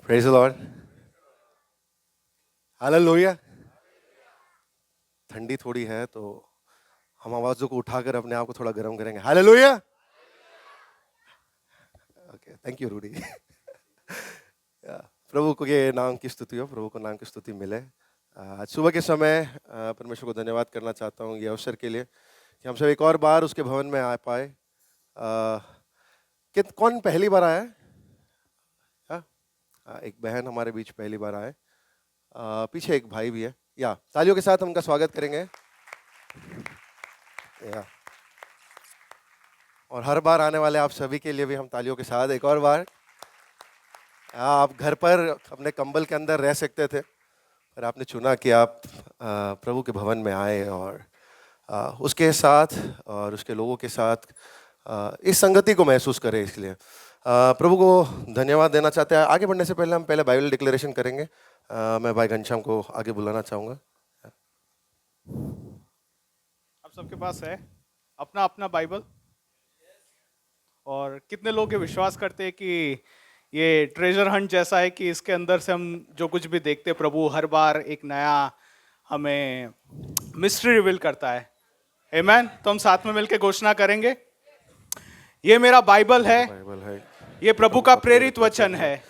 Praise the Lord. Hallelujah. ठंडी थोड़ी है तो हम आवाजों को उठाकर अपने आप को थोड़ा गर्म करेंगे। Hallelujah. Okay, thank you Rudy. प्रभु को के नाम की स्तुति हो, प्रभु को नाम की स्तुति मिले। आज सुबह के समय परमेश्वर को धन्यवाद करना चाहता हूँ ये अवसर के लिए कि हम सब एक और बार उसके भवन में आ पाए। कौन पहली बार आया है? एक बहन हमारे बीच पहली बार आए। पीछे एक भाई भी है। या तालियों के साथ हम उनका स्वागत करेंगे। या और हर बार आने वाले आप सभी के लिए भी हम तालियों के साथ एक और बार। आप घर पर अपने कंबल के अंदर रह सकते थे, पर आपने चुना कि आप प्रभु के भवन में आए और उसके साथ और उसके लोगों के साथ इस संगति को महसूस करें। इसलिए प्रभु को धन्यवाद देना चाहते हैं। आगे बढ़ने से पहले हम पहले बाइबल डिक्लेरेशन करेंगे। मैं भाई घनश्याम को आगे बुलाना चाहूँगा। आप सबके पास है अपना अपना बाइबल? और कितने लोग ये विश्वास करते हैं कि ये ट्रेजर हंट जैसा है कि इसके अंदर से हम जो कुछ भी देखते हैं प्रभु हर बार एक नया हमें मिस्ट्री रिवील करता है। आमीन। तो हम साथ में मिलकर घोषणा करेंगे, ये मेरा बाइबल है, ये प्रभु का प्रेरित वचन है,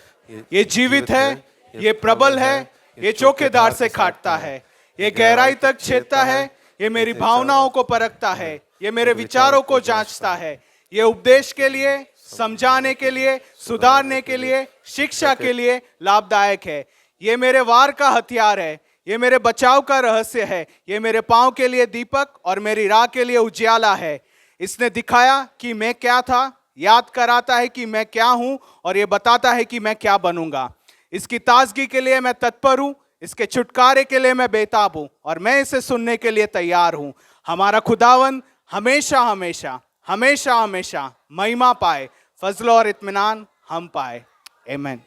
ये जीवित है, ये प्रबल है, ये चौकीदार से काटता है, ये गहराई तक छेदता है, ये मेरी भावनाओं को परखता है, ये मेरे विचारों को जांचता है, ये उपदेश के लिए, समझाने के लिए, सुधारने के लिए, शिक्षा के लिए लाभदायक है। ये मेरे वार का हथियार है, ये मेरे बचाव का रहस्य है, ये मेरे पांव के लिए दीपक और मेरी राह के लिए उजियाला है। इसने दिखाया कि मैं क्या था, याद कराता है कि मैं क्या हूं और ये बताता है कि मैं क्या बनूंगा। इसकी ताजगी के लिए मैं तत्पर हूं, इसके छुटकारे के लिए मैं बेताब हूं और मैं इसे सुनने के लिए तैयार हूं। हमारा खुदावन हमेशा हमेशा हमेशा हमेशा महिमा पाए, फजल और इत्मीनान हम पाए। आमीन।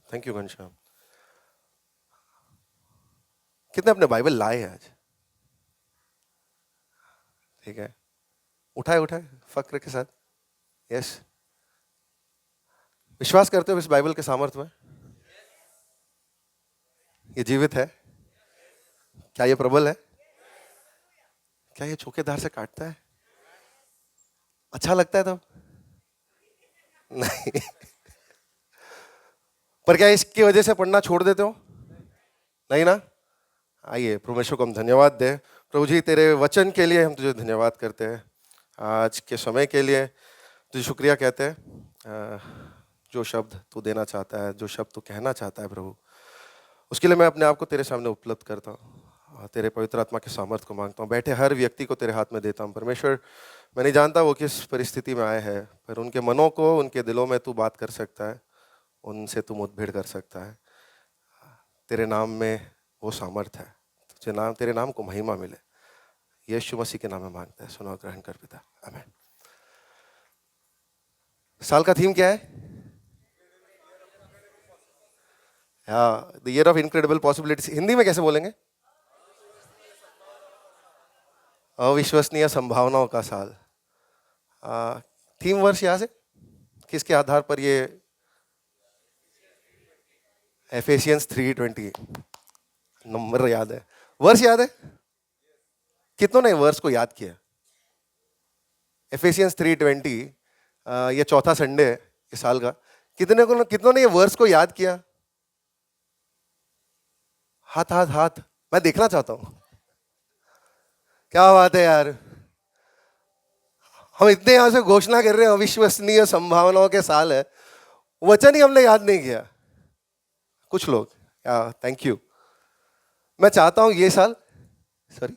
Thank you Ghanshyam. कितने अपने बाइबल लाए हैं आज? ठीक है, उठाए उठाए फक्र के साथ। यस, विश्वास करते हो इस बाइबल के सामर्थ्य में? ये जीवित है? क्या ये प्रबल है? क्या ये चौकीदार से काटता है? अच्छा लगता है तब? नहीं। पर क्या इसकी वजह से पढ़ना छोड़ देते हो? नहीं ना। आइए परमेश्वर को हम धन्यवाद दें। प्रभु जी, तेरे वचन के लिए हम तुझे धन्यवाद करते हैं, आज के समय के लिए तुझे शुक्रिया कहते हैं। जो शब्द तू देना चाहता है, जो शब्द तू कहना चाहता है प्रभु, उसके लिए मैं अपने आप को तेरे सामने उपलब्ध करता हूँ। तेरे पवित्र आत्मा के सामर्थ्य को मांगता हूँ। बैठे हर व्यक्ति को तेरे हाथ में देता हूँ परमेश्वर। मैं नहीं जानता वो किस परिस्थिति में आए हैं, पर उनके मनों को, उनके दिलों में तू बात कर सकता है, उनसे तू मुठभेड़ कर सकता है। तेरे नाम में वो सामर्थ्य है। तेरे नाम को महिमा मिले, यीशु मसीह के नाम में मांगता है। सुनो, ग्रहण कर पिता। आमीन। साल का थीम क्या है? The year of incredible possibilities. Hindi में कैसे बोलेंगे? अविश्वसनीय संभावनाओं का साल। थीम वर्ष यहाँ से किसके आधार पर? ये एफेसियंस 3:20। नंबर याद है, वर्ष याद है? कितनों ने वर्ष को याद किया? एफेसियंस 3:20, ये चौथा संडे है इस साल का। कितनों ने ये वर्ष को याद किया? हाथ हाथ हाथ, मैं देखना चाहता हूं। क्या बात है यार, हम इतने यहां से घोषणा कर रहे हैं अविश्वसनीय संभावनाओं के साल है, वचन ही हमने याद नहीं किया। कुछ लोग, थैंक यू। मैं चाहता हूं ये साल, सॉरी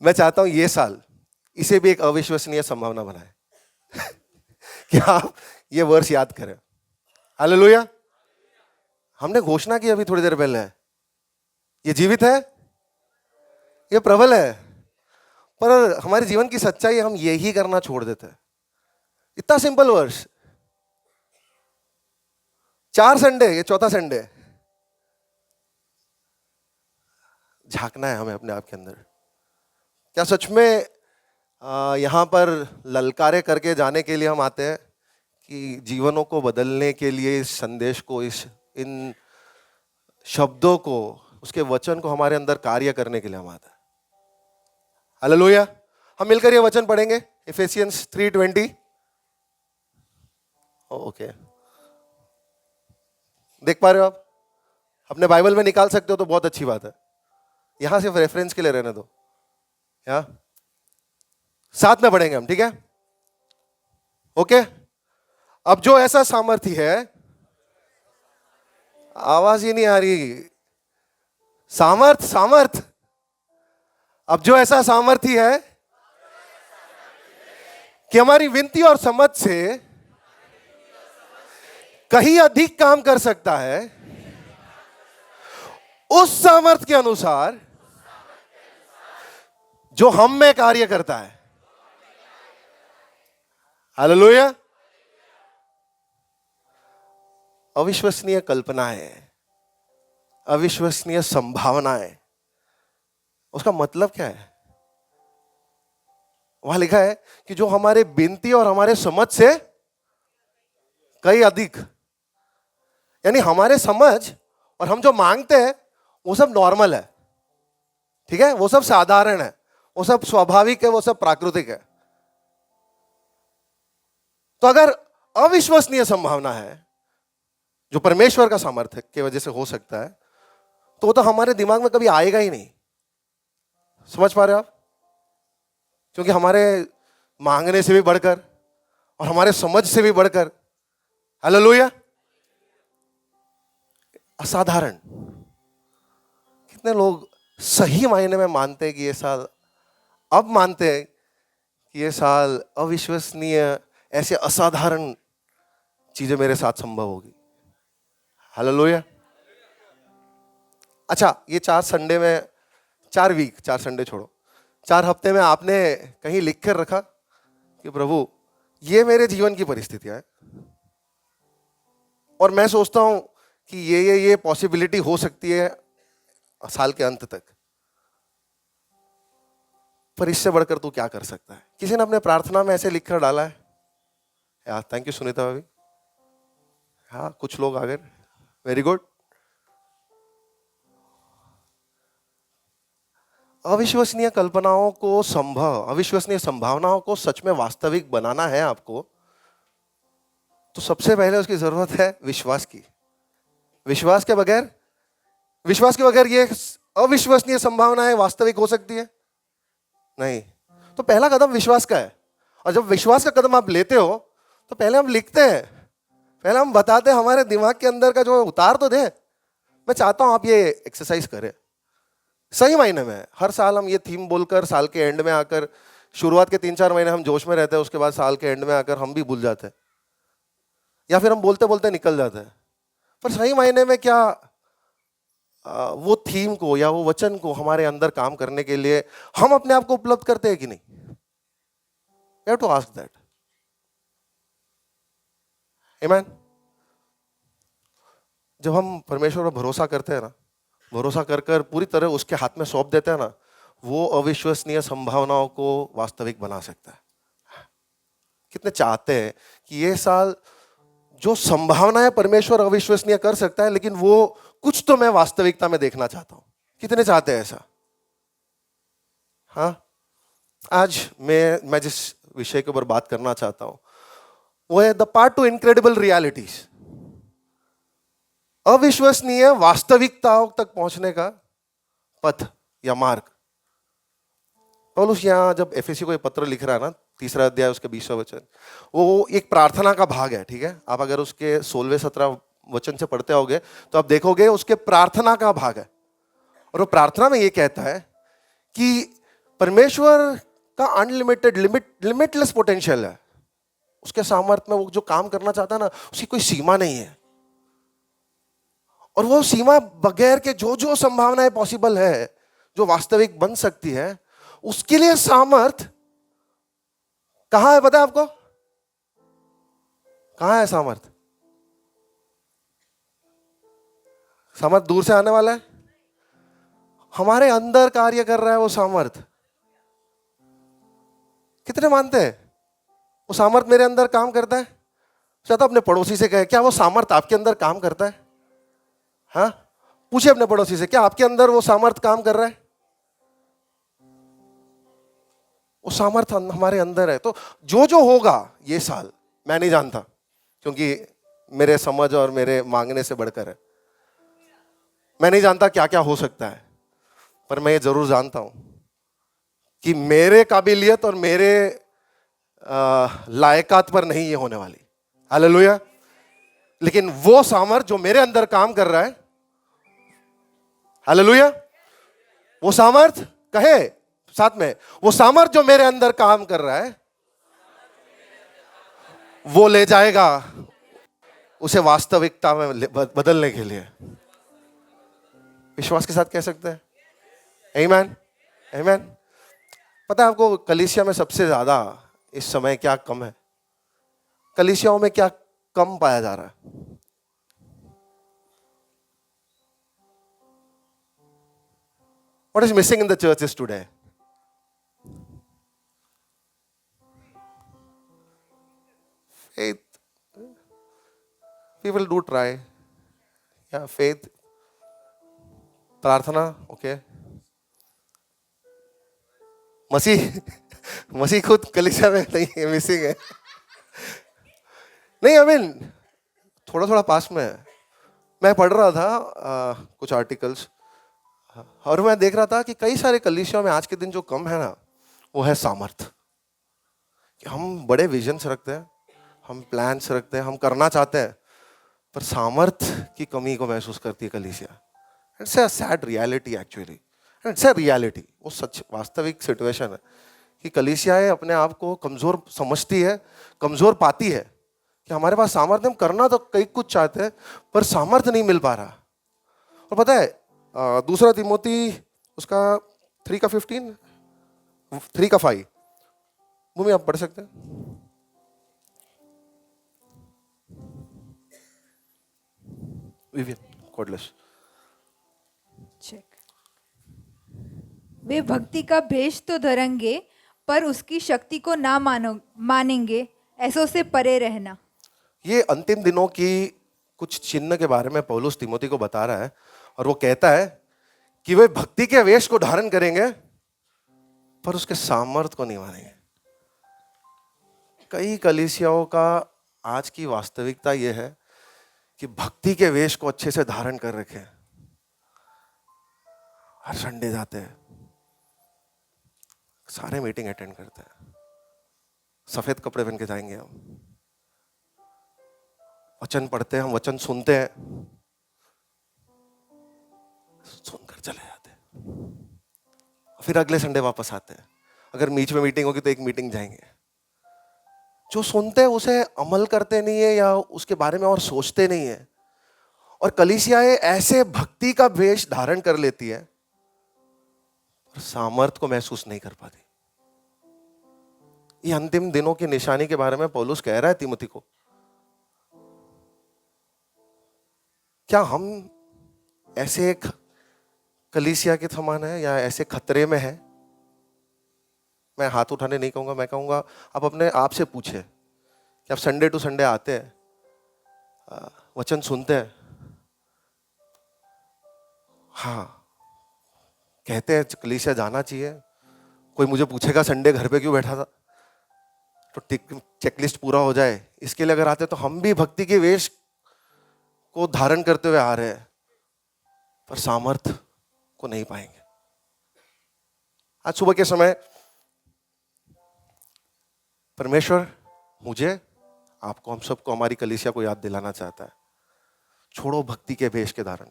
मैं चाहता हूं ये साल इसे भी एक अविश्वसनीय संभावना बनाए कि आप ये वर्ष याद करें। हालेलुया। हमने घोषणा की अभी थोड़ी देर पहले, ये जीवित है, ये प्रबल है, पर हमारे जीवन की सच्चाई हम यही करना छोड़ देते हैं। इतना सिंपल वर्ष, 4 संडे, ये चौथा संडे। झांकना है हमें अपने आप के अंदर। क्या सच में यहाँ पर ललकारे करके जाने के लिए हम आते हैं कि जीवनों को बदलने के लिए इस संदेश को, इस इन शब्दों को, उसके वचन को हमारे अंदर कार्य करने के लिए हम आते हैं। हालेलुया। हम मिलकर ये वचन पढ़ेंगे, इफिसियंस 3:20। ओके, देख पा रहे हो आप? अपने बाइबल में निकाल सकते हो तो बहुत अच्छी बात है, यहां सिर्फ रेफरेंस के लिए रहने दो। यहाँ साथ में पढ़ेंगे हम, ठीक है? ओके। अब जो ऐसा सामर्थ्य है, आवाज ही नहीं आ रही, सामर्थ। अब जो ऐसा सामर्थ्य है कि हमारी विनती और समझ से कहीं अधिक काम कर सकता है, उस सामर्थ्य के अनुसार जो हम में कार्य करता है। हालेलुया। अविश्वसनीय कल्पनाएं, अविश्वसनीय संभावनाएं, उसका मतलब क्या है? वहां लिखा है कि जो हमारे विनती और हमारे समझ से कहीं अधिक, यानी हमारे समझ और हम जो मांगते हैं वो सब नॉर्मल है, ठीक है? वो सब साधारण है, वो सब स्वाभाविक है, वो सब प्राकृतिक है। तो अगर अविश्वसनीय संभावना है जो परमेश्वर का सामर्थ्य की वजह से हो सकता है, तो वो तो हमारे दिमाग में कभी आएगा ही नहीं। समझ पा रहे हो आप? क्योंकि हमारे मांगने से भी बढ़कर और हमारे समझ से भी बढ़कर, हालेलुया, असाधारण। कितने लोग सही मायने में मानते हैं कि ये साल, अब मानते हैं कि ये साल अविश्वसनीय, ऐसे असाधारण चीजें मेरे साथ संभव होगी। हालेलुया। अच्छा, ये 4 संडे में, 4 संडे छोड़ो, 4 हफ्ते में आपने कहीं लिख कर रखा कि प्रभु ये मेरे जीवन की परिस्थितियां हैं और मैं सोचता हूं कि ये पॉसिबिलिटी हो सकती है साल के अंत तक, पर इससे बढ़कर तू क्या कर सकता है? किसी ने अपने प्रार्थना में ऐसे लिख कर डाला है? यार थैंक यू सुनीता भाभी। हाँ, कुछ लोग आ गए, वेरी गुड। अविश्वसनीय कल्पनाओं को अविश्वसनीय संभावनाओं को सच में वास्तविक बनाना है आपको, तो सबसे पहले उसकी जरूरत है विश्वास की। विश्वास के बगैर ये अविश्वसनीय संभावनाएं वास्तविक हो सकती है? नहीं। तो पहला कदम विश्वास का है, और जब विश्वास का कदम आप लेते हो तो पहले हम लिखते हैं, पहले हम बताते हैं, हमारे दिमाग के अंदर का जो उतार तो दे। मैं चाहता हूं आप ये एक्सरसाइज करें सही मायने में। हर साल हम ये थीम बोलकर साल के एंड में आकर, शुरुआत के 3-4 महीने हम जोश में रहते हैं, उसके बाद साल के एंड में आकर हम भी भूल जाते हैं, या फिर हम बोलते बोलते निकल जाते हैं। पर सही मायने में क्या वो थीम को या वो वचन को हमारे अंदर काम करने के लिए हम अपने आप को उपलब्ध करते हैं कि नहीं? You have to ask that. Amen? जब हम परमेश्वर पर भरोसा करते हैं ना, भरोसा कर कर पूरी तरह उसके हाथ में सौंप देते हैं ना, वो अविश्वसनीय संभावनाओं को वास्तविक बना सकता है। कितने चाहते हैं कि ये साल जो संभावनाएं परमेश्वर अविश्वसनीय कर सकता है, लेकिन वो कुछ तो मैं वास्तविकता में देखना चाहता हूं। कितने चाहते हैं ऐसा? हाँ, आज मैं जिस विषय के ऊपर बात करना चाहता हूं वो है the part two incredible realities. अविश्वसनीय वास्तविकताओं तक पहुंचने का पथ या मार्ग। पौलुस यहां जब एफएसी को ये पत्र लिख रहा है ना, 3 अध्याय उसके 20वां वचन, वो एक प्रार्थना का भाग है, ठीक है? आप अगर उसके 16-17 वचन से पढ़ते होगे तो आप देखोगे उसके प्रार्थना का भाग है। और वो प्रार्थना में ये कहता है कि परमेश्वर का अनलिमिटेड, लिमिटलेस पोटेंशियल है। उसके सामर्थ्य में वो जो काम करना चाहता है ना, उसकी कोई सीमा नहीं है। और वो सीमा बगैर के जो जो संभावनाएं पॉसिबल है, जो वास्तविक बन सकती है, उसके लिए सामर्थ कहां है पता है आपको? कहां है सामर्थ? सामर्थ दूर से आने वाला है? हमारे अंदर कार्य कर रहा है वो सामर्थ। कितने मानते हैं वो सामर्थ मेरे अंदर काम करता है? चाहे तो अपने पड़ोसी से कहे, क्या वो सामर्थ आपके अंदर काम करता है? हाँ, पूछिए अपने पड़ोसी से, क्या आपके अंदर वो सामर्थ काम कर रहा है? वो सामर्थ हमारे अंदर है। तो जो जो होगा ये साल, मैं नहीं जानता, क्योंकि मेरे समझ और मेरे मांगने से बढ़कर है। मैं नहीं जानता क्या क्या हो सकता है, पर मैं ये जरूर जानता हूं कि मेरे काबिलियत और मेरे लायकात पर नहीं ये होने वाली। हालेलुया। लेकिन वो सामर्थ जो मेरे अंदर काम कर रहा है, हालेलुया, वो सामर्थ, कहे साथ में, वो सामर्थ जो मेरे अंदर काम कर रहा है, वो ले जाएगा उसे वास्तविकता में बदलने के लिए। विश्वास के साथ कह सकते हैं आमीन, आमीन। पता है आपको कलीसिया में सबसे ज्यादा इस समय क्या कम है? कलीसियाओं में क्या कम पाया जा रहा है? What is missing in the churches today? Faith. People do try. Yeah, faith. प्रार्थना, ओके। मसीह, मसीह खुद कलीसिया में नहीं है, मिसिंग है। नहीं, आई मीन थोड़ा थोड़ा पास में है। मैं पढ़ रहा था कुछ आर्टिकल्स, और मैं देख रहा था कि कई सारे कलीसियाओं में आज के दिन जो कम है ना, वो है सामर्थ। कि हम बड़े विजन्स रखते हैं, हम प्लान्स रखते हैं, हम करना चाहते हैं, पर सामर्थ की कमी को महसूस करती है कलीसिया। It's a sad reality actually, it's a reality. वो सच वास्तविक सिचुएशन है कि कलीसियाएं अपने आप को कमजोर समझती है, कमजोर पाती है कि हमारे पास सामर्थ्य, हम करना तो कई कुछ चाहते हैं पर सामर्थ्य नहीं मिल पा रहा। और पता है दूसरा तिमोथी उसका 3:15, 3:5, भूमि आप पढ़ सकते हैं? Cordless check. वे भक्ति का भेष तो धरेंगे, पर उसकी शक्ति को ना मानेंगे, ऐसों से परे रहना। ये अंतिम दिनों की कुछ चिन्ह के बारे में पौलुस तिमोथी को बता रहा है, और वो कहता है कि वे भक्ति के वेश को धारण करेंगे पर उसके सामर्थ को नहीं मानेंगे। कई कलीसियाओं का आज की वास्तविकता यह है कि भक्ति के वेश को अच्छे से धारण कर रखे, हर संडे जाते हैं, सारे मीटिंग अटेंड करते हैं, सफेद कपड़े पहन के जाएंगे, हम वचन पढ़ते हैं, हम वचन सुनते हैं, सुनकर चले जाते हैं, फिर अगले संडे वापस आते हैं। अगर बीच में मीटिंग होगी तो एक मीटिंग जाएंगे। जो सुनते हैं उसे अमल करते नहीं है या उसके बारे में और सोचते नहीं है। और कलीसियाएं ऐसे भक्ति का वेश धारण कर लेती है और सामर्थ को महसूस नहीं कर पाती। ये अंतिम दिनों की निशानी के बारे में पौलुस कह रहा है तिमोथी को। क्या हम ऐसे एक कलीसिया के समान है या ऐसे खतरे में है? मैं हाथ उठाने नहीं कहूंगा, मैं कहूंगा आप अपने आप से पूछे कि आप संडे टू संडे आते हैं, वचन सुनते हैं, हाँ कहते हैं कलीसिया जाना चाहिए, कोई मुझे पूछेगा संडे घर पे क्यों बैठा था, तो चेकलिस्ट पूरा हो जाए इसके लिए अगर आते हैं, तो हम भी भक्ति के वेश को धारण करते हुए आ रहे हैं पर सामर्थ को नहीं पाएंगे। आज सुबह के समय परमेश्वर मुझे, आपको, हम सबको, हमारी कलीसिया को याद दिलाना चाहता है, छोड़ो भक्ति के वेश के धारण,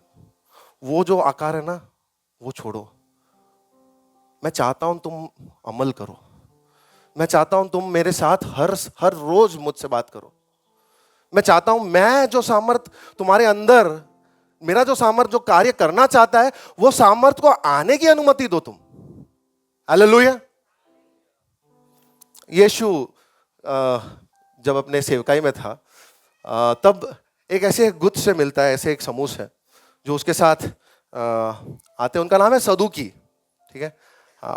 वो जो आकार है ना वो छोड़ो। मैं चाहता हूं तुम अमल करो, मैं चाहता हूं तुम मेरे साथ हर रोज मुझसे बात करो। मैं चाहता हूं मैं जो सामर्थ तुम्हारे अंदर, मेरा जो सामर्थ जो कार्य करना चाहता है, वो सामर्थ को आने की अनुमति दो तुम। हालेलुया। यीशु जब अपने सेवकाई में था तब एक ऐसे गुट से मिलता है, ऐसे एक समूह है जो उसके साथ आते हैं, उनका नाम है सदूकी, ठीक है।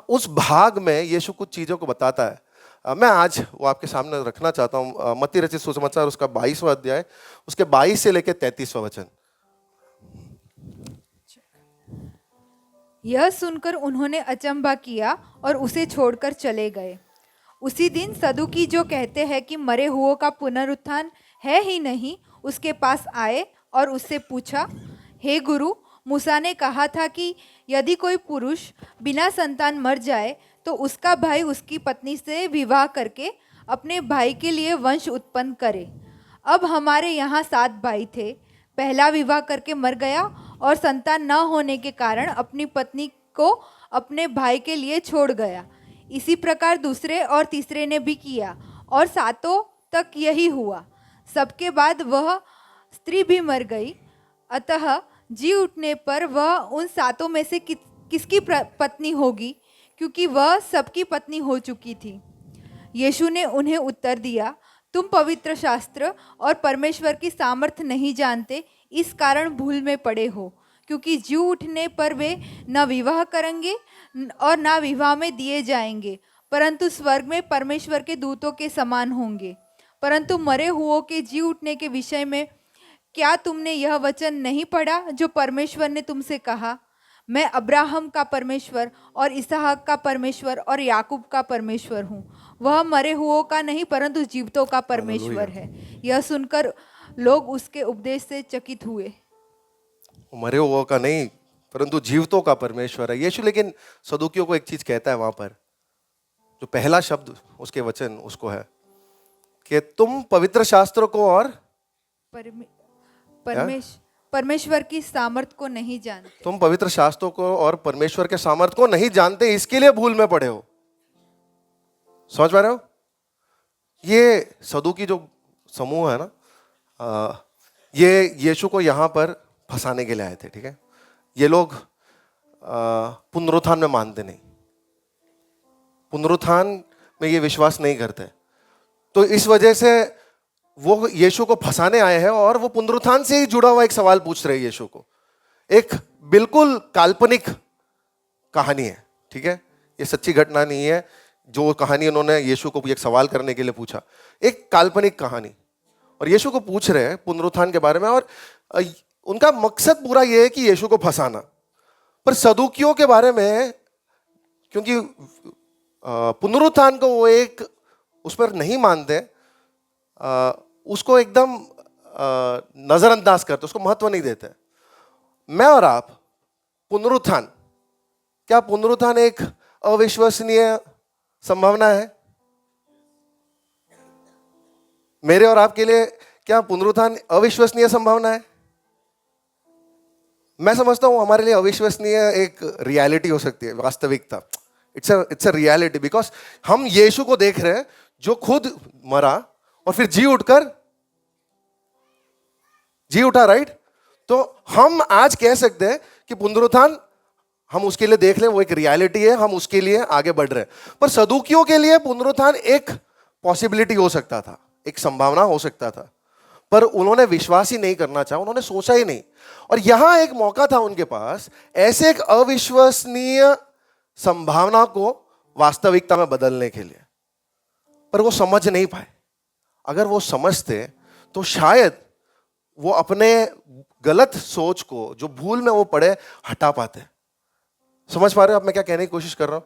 उस भाग में यीशु कुछ चीजों को बताता है। मैं आज वो आपके सामने रखना चाहता हूँ। मत्ती रचित सुसमाचार उसका 22वां अध्याय, उसके 22 से लेकर 33वां वचन। यह सुनकर उन्होंने अचंभा किया और उसे छोड़कर चले गए। उसी दिन सदुकी जो कहते हैं कि मरे हुओं का पुनरुत्थान है ही नहीं, उसके पास आए और उससे पूछा, हे गुरु, मूसा ने कहा था कि यदि कोई पुरुष बिना संतान मर जाए तो उसका भाई उसकी पत्नी से विवाह करके अपने भाई के लिए वंश उत्पन्न करे। अब हमारे यहाँ 7 भाई थे। पहला विवाह करके मर गया और संतान न होने के कारण अपनी पत्नी को अपने भाई के लिए छोड़ गया। इसी प्रकार दूसरे और तीसरे ने भी किया और 7 तक यही हुआ। सबके बाद वह स्त्री भी मर गई। अतः जी उठने पर वह उन 7 में से किसकी पत्नी होगी, क्योंकि वह सबकी पत्नी हो चुकी थी। यीशु ने उन्हें उत्तर दिया, तुम पवित्र शास्त्र और परमेश्वर की सामर्थ नहीं जानते, इस कारण भूल में पड़े हो। क्योंकि जी उठने पर वे न विवाह करेंगे और न विवाह में दिए जाएंगे, परंतु स्वर्ग में परमेश्वर के दूतों के समान होंगे। परंतु मरे हुओं के जी उठने के विषय में क्या तुमने यह वचन नहीं पढ़ा जो परमेश्वर ने तुमसे कहा, मैं अब्राहम का परमेश्वर और इसहाक का परमेश्वर और याकूब का परमेश्वर हूँ। वह मरे हुओं का नहीं परंतु जीवितों का परमेश्वर है। यह सुनकर लोग उसके उपदेश से चकित हुए। मरे हुओं का नहीं परंतु जीवितों का परमेश्वर है यीशु। लेकिन सदुकियों को एक चीज कहता है वहां पर, जो पहला शब्द उसके वचन उसको है कि तुम पवित्र शास्त्र को और परमेश्वर की सामर्थ को नहीं जानते। तुम पवित्र शास्त्रों को और परमेश्वर के सामर्थ को नहीं जानते, इसके लिए भूल में पड़े हो। समझ पा रहे हो? ये सदुकी जो समूह है ना, ये यीशु को यहां पर फंसाने के लिए आए थे। ठीक है, ये लोग पुनरुत्थान में मानते नहीं, पुनरुत्थान में ये विश्वास नहीं करते। तो इस वजह से वो यीशु को फंसाने आए हैं और वो पुनरुत्थान से ही जुड़ा हुआ एक सवाल पूछ रहे हैं यीशु को। एक बिल्कुल काल्पनिक कहानी है। ठीक है, ये सच्ची घटना नहीं है जो कहानी उन्होंने यीशु को एक सवाल करने के लिए पूछा, एक काल्पनिक कहानी। और यीशु को पूछ रहे हैं पुनरुत्थान के बारे में, और उनका मकसद पूरा ये है कि यीशु को फंसाना। पर सदुकियों के बारे में, क्योंकि पुनरुत्थान को वो एक उस पर नहीं मानते, उसको एकदम नजरअंदाज करते, उसको महत्व नहीं देते। मैं और आप पुनरुत्थान, क्या पुनरुत्थान एक अविश्वसनीय संभावना है? मेरे और आपके लिए क्या पुनरुत्थान अविश्वसनीय संभावना है? मैं समझता हूं हमारे लिए अविश्वसनीय एक रियलिटी हो सकती है, वास्तविकता। इट्स अ रियलिटी, बिकॉज हम यीशु को देख रहे हैं जो खुद मरा और फिर जी उठा, राइट? तो हम आज कह सकते हैं कि पुनरुत्थान हम उसके लिए देख लें, वो एक रियलिटी है, हम उसके लिए आगे बढ़ रहे हैं। पर सदुकियों के लिए पुनरुत्थान एक पॉसिबिलिटी हो सकता था, एक संभावना हो सकता था, पर उन्होंने विश्वास ही नहीं करना चाहा, उन्होंने सोचा ही नहीं। और यहां एक मौका था उनके पास ऐसे एक अविश्वसनीय संभावना को वास्तविकता में बदलने के लिए, पर वो समझ नहीं पाए। अगर वो समझते तो शायद वो अपने गलत सोच को, जो भूल में वो पड़े, हटा पाते। समझ पा रहे हो अब मैं क्या कहने की कोशिश कर रहा हूं?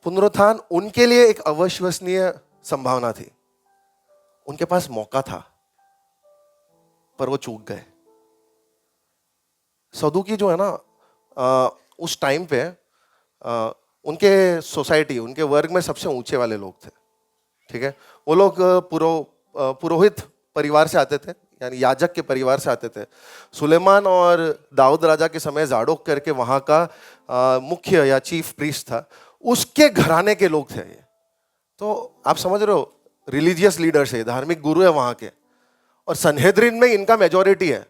पुनरुत्थान उनके लिए एक अविश्वसनीय संभावना थी। उनके पास मौका था पर वो चूक गए। सदुकी जो है ना, उस टाइम पे उनके सोसाइटी, उनके वर्ग में सबसे ऊंचे वाले लोग थे। ठीक है, वो लोग पुरोहित परिवार से आते थे, यानी याजक के परिवार से आते थे। सुलेमान और दाऊद राजा के समय जाडोक करके वहाँ का मुख्य या चीफ प्रीस्ट था, उसके घराने के लोग थे ये। तो आप समझ रहे हो, रिलीजियस लीडर्स है, धार्मिक गुरु है वहाँ के। और सनहेद्रिन में इनका मेजॉरिटी है,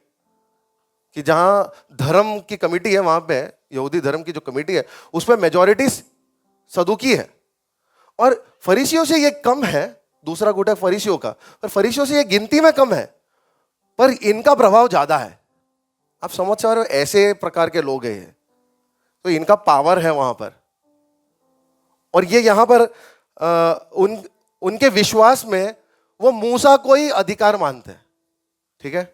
कि जहाँ धर्म की कमेटी है वहाँ पे, यहूदी धर्म की जो कमेटी है उसमें मेजॉरिटी सदुकी है। और फरीसियों से ये कम है, दूसरा गुट है फरीसियों का, पर फरीसियों से ये गिनती में कम है, पर इनका प्रभाव ज्यादा है। आप समझ रहे हो, ऐसे प्रकार के लोग हैं ये, तो इनका पावर है वहां पर। और ये यहां पर उनके विश्वास में वो मूसा को ही अधिकार मानते हैं। ठीक है,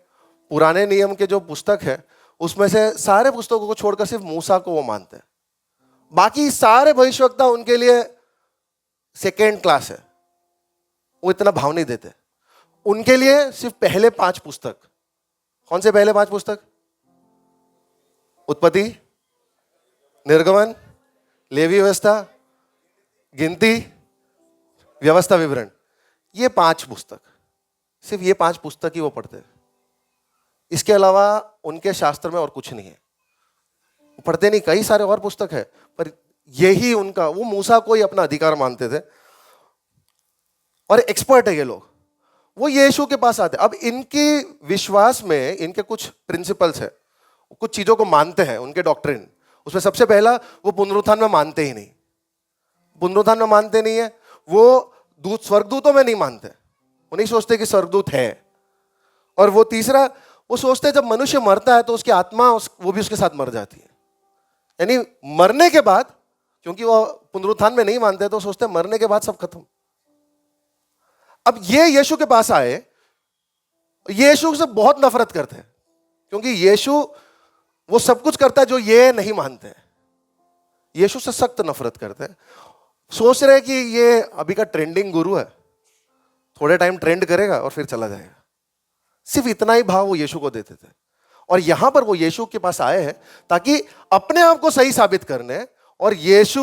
पुराने नियम के जो पुस्तक है उसमें से सारे पुस्तकों को छोड़कर सिर्फ मूसा को वो मानते हैं। बाकी सारे भविष्यवक्ता उनके लिए सेकेंड क्लास है, वो इतना भाव नहीं देते। उनके लिए सिर्फ पहले 5 पुस्तक। कौन से पहले 5 पुस्तक? उत्पत्ति, निर्गमन, लेवी व्यवस्था, गिनती, व्यवस्था विवरण, ये 5 पुस्तक, सिर्फ ये 5 पुस्तक ही वो पढ़ते हैं। इसके अलावा उनके शास्त्र में और कुछ नहीं है, पढ़ते नहीं। कई सारे और पुस्तक है पर यही उनका, वो मूसा को ही अपना अधिकार मानते थे और एक्सपर्ट है ये लोग। वो यीशु के पास आते। अब इनके विश्वास में इनके कुछ प्रिंसिपल्स है, कुछ चीजों को मानते हैं उनके डॉक्ट्रिन। उसमें सबसे पहला, वो पुनरुत्थान में मानते ही नहीं। पुनरुत्थान में मानते नहीं है। वो स्वर्गदूतों में नहीं मानते, वो नहीं सोचते कि स्वर्गदूत है। और वो तीसरा, वो सोचते जब मनुष्य मरता है तो उसकी आत्मा वो भी उसके साथ मर जाती है। यानी मरने के बाद, क्योंकि वो पुनरुत्थान में नहीं मानते तो सोचते मरने के बाद सब खत्म। अब ये यीशु के पास आए, यीशु से बहुत नफरत करते हैं क्योंकि यीशु वो सब कुछ करता है जो ये नहीं मानते हैं। यीशु से सख्त नफरत करते हैं। सोच रहे हैं कि ये अभी का ट्रेंडिंग गुरु है, थोड़े टाइम ट्रेंड करेगा और फिर चला जाएगा। सिर्फ इतना ही भाव वो यीशु को देते थे। और यहां पर वो यीशु के पास आए हैं ताकि अपने आप को सही साबित करने, और यीशु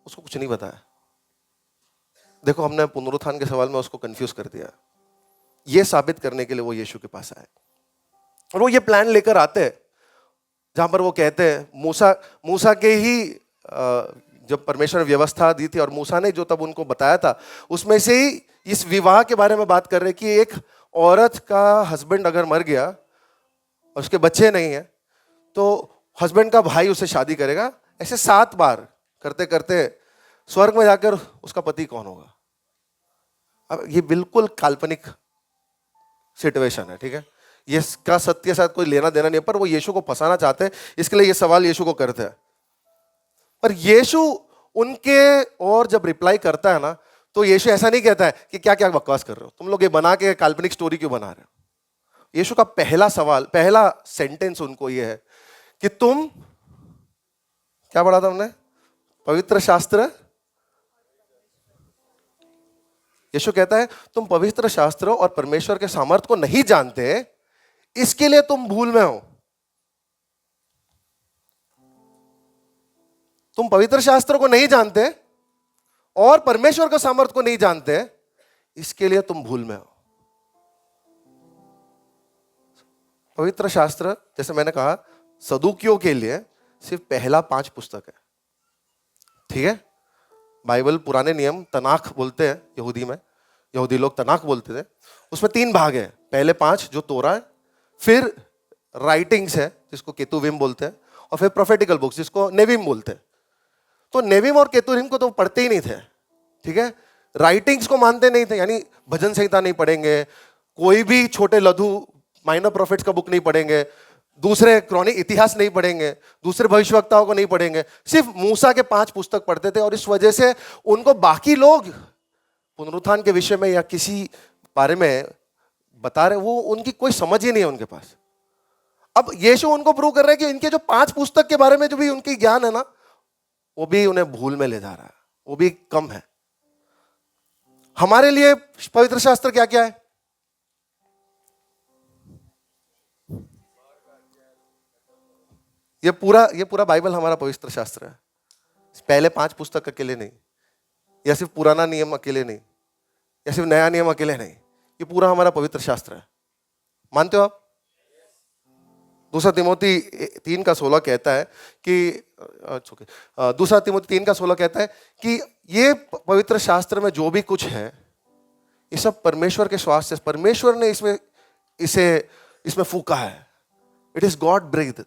उसको कुछ नहीं बताया। देखो, हमने पुनरुत्थान के सवाल में उसको कंफ्यूज कर दिया। ये साबित करने के लिए वो यीशु के पास आए और वो ये प्लान लेकर आते हैं जहां पर वो कहते हैं मूसा के ही जब परमेश्वर ने व्यवस्था दी थी और मूसा ने जो तब उनको बताया था उसमें से ही इस विवाह के बारे में बात कर रहे कि एक औरत का हस्बैंड अगर मर गया और उसके बच्चे नहीं है तो हस्बैंड का भाई उसे शादी करेगा। ऐसे 7 बार करते करते स्वर्ग में जाकर उसका पति कौन होगा। अब ये बिल्कुल काल्पनिक सिचुएशन है, ठीक है, ये इसका सत्य साथ कोई लेना देना नहीं है, पर वो यीशु को फंसाना चाहते हैं, इसके लिए ये सवाल यीशु को करते हैं। पर यीशु उनके और जब रिप्लाई करता है ना, तो यीशु ऐसा नहीं कहता है कि क्या क्या बकवास कर रहे हो तुम लोग, ये बना के काल्पनिक स्टोरी क्यों बना रहे हो। यीशु का पहला सवाल, पहला सेंटेंस उनको ये है कि तुम क्या पढ़ा था हमने, पवित्र शास्त्र। यीशु कहता है तुम पवित्र शास्त्र और परमेश्वर के सामर्थ को नहीं जानते, इसके लिए तुम भूल में हो। तुम पवित्र शास्त्र को नहीं जानते और परमेश्वर के सामर्थ को नहीं जानते, इसके लिए तुम भूल में हो। पवित्र शास्त्र, जैसे मैंने कहा, सदूकियों के लिए सिर्फ पहला 5 पुस्तक है, ठीक है। बाइबल, पुराने नियम, तनाख बोलते हैं यहूदी में, यहूदी लोग तनाख बोलते थे। उसमें 3 भाग है, पहले 5 जो तोरा है, फिर राइटिंग्स है जिसको केतुविम बोलते हैं, और फिर प्रोफेटिकल बुक्स जिसको नेविम बोलते हैं। तो नेविम और केतुविम को तो पढ़ते ही नहीं थे, ठीक है। राइटिंग्स को मानते नहीं थे, यानी भजन संहिता नहीं पढ़ेंगे, कोई भी छोटे लघु माइनर प्रॉफिट्स का बुक नहीं पढ़ेंगे, दूसरे क्रॉनिक इतिहास नहीं पढ़ेंगे, दूसरे भविष्यवक्ताओं को नहीं पढ़ेंगे, सिर्फ मूसा के 5 पुस्तक पढ़ते थे। और इस वजह से उनको बाकी लोग पुनरुत्थान के विषय में या किसी बारे में बता रहे, वो उनकी कोई समझ ही नहीं है उनके पास। अब यीशु उनको प्रूव कर रहे हैं कि इनके जो 5 पुस्तक के बारे में जो भी उनकी ज्ञान है ना, वो भी उन्हें भूल में ले जा रहा है, वो भी कम है। हमारे लिए पवित्र शास्त्र क्या क्या है? ये पूरा बाइबल हमारा पवित्र शास्त्र है। पहले 5 पुस्तक अकेले नहीं, या सिर्फ पुराना नियम अकेले नहीं, या सिर्फ नया नियम अकेले नहीं, ये पूरा हमारा पवित्र शास्त्र है। मानते हो आप? 2 तिमोथी 3:16 कहता है कि 2 तिमोथी 3:16 कहता है कि ये पवित्र शास्त्र में जो भी कुछ है ये सब परमेश्वर के स्वास्थ्य से, परमेश्वर ने इसमें फूका है। It is God breath.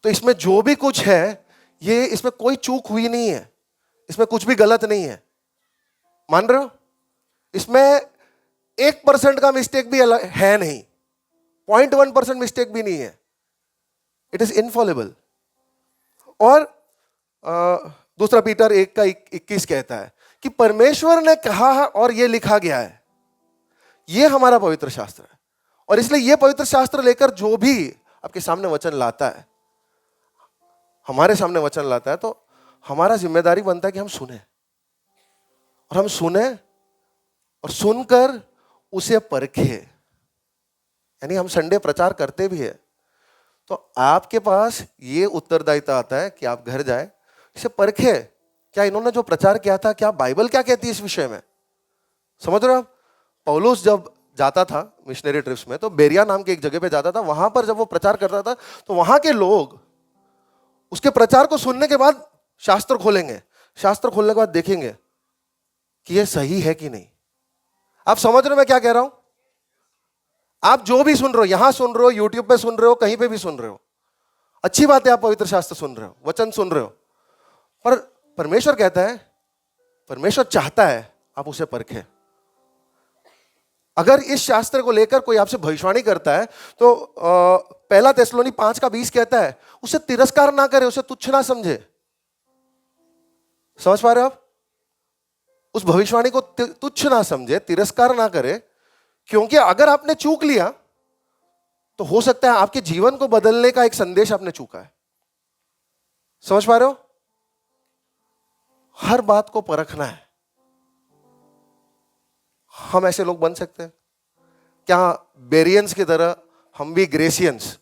तो इसमें जो भी कुछ है, ये इसमें कोई चूक हुई नहीं है, इसमें कुछ भी गलत नहीं है। मान रहे हो? इसमें 1% का मिस्टेक भी है नहीं, 0.1% मिस्टेक भी नहीं है। It is infallible. और दूसरा पीटर 1:21 कहता है कि परमेश्वर ने कहा है और ये लिखा गया है। ये हमारा पवित्र शास्त्र है, और इसलिए ये पवित्र शास्त्र लेकर जो भी आपके सामने वचन लाता है, हमारे सामने वचन लाता है, तो हमारा जिम्मेदारी बनता है कि हम सुने, और हम सुने और सुनकर उसे परखे। यानी हम संडे प्रचार करते भी है, तो आपके पास ये उत्तरदायित्व आता है कि आप घर जाए, इसे परखे, क्या इन्होंने जो प्रचार किया था, क्या बाइबल क्या कहती है इस विषय में। समझ रहे हो आप? पौलुस जब जाता था मिशनरी ट्रिप्स में, तो बेरिया नाम की एक जगह पे जाता था। वहां पर जब वो प्रचार करता था, तो वहां के लोग उसके प्रचार को सुनने के बाद शास्त्र खोलेंगे, शास्त्र खोलने के बाद देखेंगे कि ये सही है कि नहीं। आप समझ रहे हो मैं क्या कह रहा हूं? आप जो भी सुन रहे हो, यहां सुन रहे हो, यूट्यूब पे सुन रहे हो, कहीं पे भी सुन रहे हो, अच्छी बात है, आप पवित्र शास्त्र सुन रहे हो, वचन सुन रहे हो, पर परमेश्वर कहता है, परमेश्वर चाहता है आप उसे परखें। अगर इस शास्त्र को लेकर कोई आपसे भविष्यवाणी करता है, तो पहला थिस्सलुनी 5:20 कहता है, उसे तिरस्कार ना करे, उसे तुच्छ ना समझे। समझ पा रहे हो आप? उस भविष्यवाणी को तुच्छ ना समझे, तिरस्कार ना करे, क्योंकि अगर आपने चूक लिया तो हो सकता है आपके जीवन को बदलने का एक संदेश आपने चूका है। समझ पा रहे हो? हर बात को परखना है। हम ऐसे लोग बन सकते हैं क्या? बेरियंस की तरह हम भी ग्रेसियंस,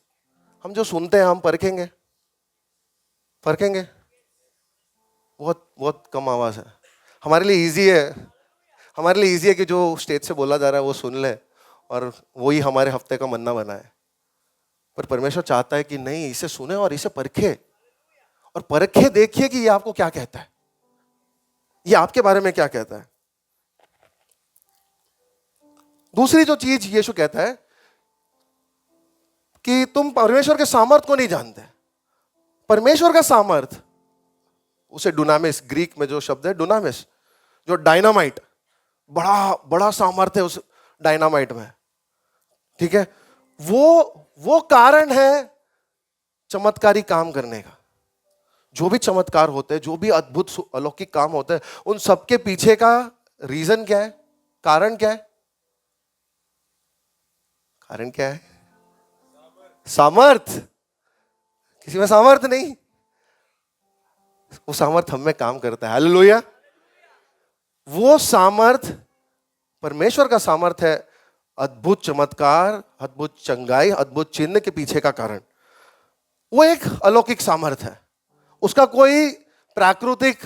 हम जो सुनते हैं हम परखेंगे, परखेंगे। बहुत बहुत कम आवाज है। हमारे लिए इजी है, हमारे लिए इजी है कि जो स्टेज से बोला जा रहा है वो सुन ले, और वही हमारे हफ्ते का मन्ना बना है। पर परमेश्वर चाहता है कि नहीं, इसे सुने और इसे परखे, और परखे देखिए कि ये आपको क्या कहता है, ये आपके बारे में क्या कहता है। दूसरी जो चीज यीशु कहता है कि तुम परमेश्वर के सामर्थ को नहीं जानते। परमेश्वर का सामर्थ, उसे डुनामिस, ग्रीक में जो शब्द है डुनामिस, जो डायनामाइट, बड़ा बड़ा सामर्थ है उस डायनामाइट में, ठीक है, वो कारण है चमत्कारी काम करने का। जो भी चमत्कार होते हैं, जो भी अद्भुत अलौकिक काम होते हैं, उन सबके पीछे का रीजन क्या है, कारण क्या है? कारण क्या है? सामर्थ। किसी में सामर्थ नहीं, वो सामर्थ हम में काम करता है। हालेलुया। वो सामर्थ परमेश्वर का सामर्थ है, अद्भुत चमत्कार, अद्भुत चंगाई, अद्भुत चिन्ह के पीछे का कारण। वो एक अलौकिक सामर्थ है। उसका कोई प्राकृतिक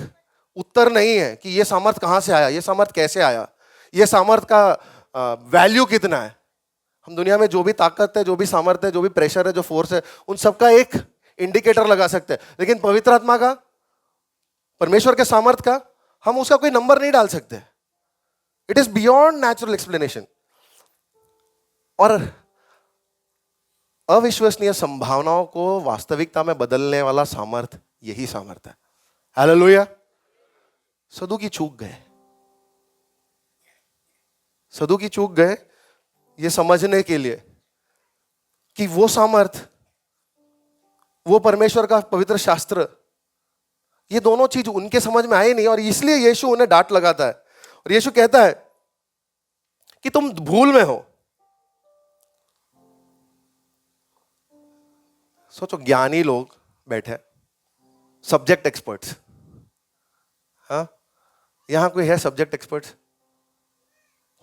उत्तर नहीं है कि ये सामर्थ कहां से आया, ये सामर्थ कैसे आया, ये सामर्थ का वैल्यू कितना है। हम दुनिया में जो भी ताकत है, जो भी सामर्थ है, जो भी प्रेशर है, जो फोर्स है, उन सबका एक इंडिकेटर लगा सकते हैं, लेकिन पवित्र आत्मा का, परमेश्वर के सामर्थ का, हम उसका कोई नंबर नहीं डाल सकते। It is beyond natural explanation. और अविश्वसनीय संभावनाओं को वास्तविकता में बदलने वाला सामर्थ यही सामर्थ है। हालेलुया। सदूकी चूक गए, सदूकी चूक गए ये समझने के लिए कि वो सामर्थ, वो परमेश्वर का पवित्र शास्त्र, ये दोनों चीज उनके समझ में आई नहीं, और इसलिए यीशु उन्हें डांट लगाता है। और यीशु कहता है कि तुम भूल में हो। सोचो, ज्ञानी लोग बैठे, सब्जेक्ट एक्सपर्ट्स, हाँ, यहां कोई है सब्जेक्ट एक्सपर्ट्स?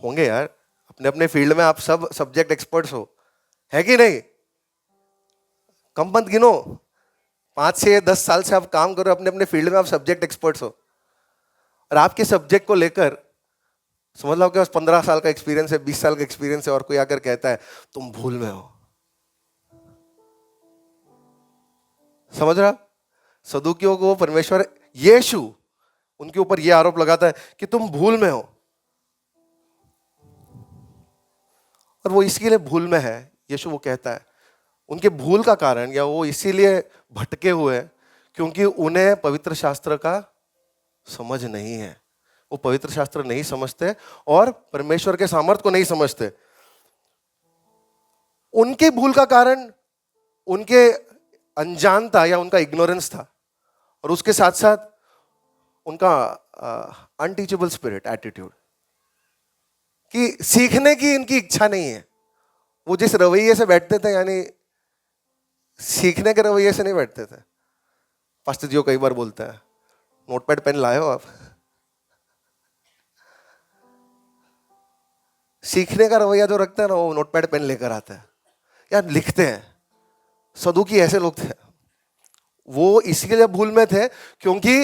होंगे यार, अपने अपने फील्ड में आप सब सब्जेक्ट एक्सपर्ट्स हो, है कि नहीं? कम मत गिनो, 5 से 10 साल से आप काम करो अपने अपने फील्ड में, आप सब्जेक्ट एक्सपर्ट्स हो। और आपके सब्जेक्ट को लेकर समझ लो कि 15 साल का एक्सपीरियंस है, 20 साल का एक्सपीरियंस है, और कोई आकर कहता है तुम भूल में हो। समझ रहा? सदूकियों को परमेश्वर, यीशु उनके ऊपर यह आरोप लगाता है कि तुम भूल में हो, और वो इसके लिए भूल में है। यीशु वो कहता है उनके भूल का कारण, या वो इसीलिए भटके हुए क्योंकि उन्हें पवित्र शास्त्र का समझ नहीं है। वो पवित्र शास्त्र नहीं समझते और परमेश्वर के सामर्थ को नहीं समझते। उनके भूल का कारण उनके अनजानता या उनका इग्नोरेंस था, और उसके साथ साथ उनका अनटीचेबल स्पिरिट, एटीट्यूड, कि सीखने की इनकी इच्छा नहीं है। वो जिस रवैये से बैठते थे, यानी सीखने के रवैये से नहीं बैठते थे। पास्टर जी कई बार बोलता है, नोटपैड पेन लाए हो आप? सीखने का रवैया जो रखते हैं ना, वो नोटपैड पेन लेकर आता है, यार लिखते हैं। सदुकी ऐसे लोग थे। वो इसलिए भूल में थे क्योंकि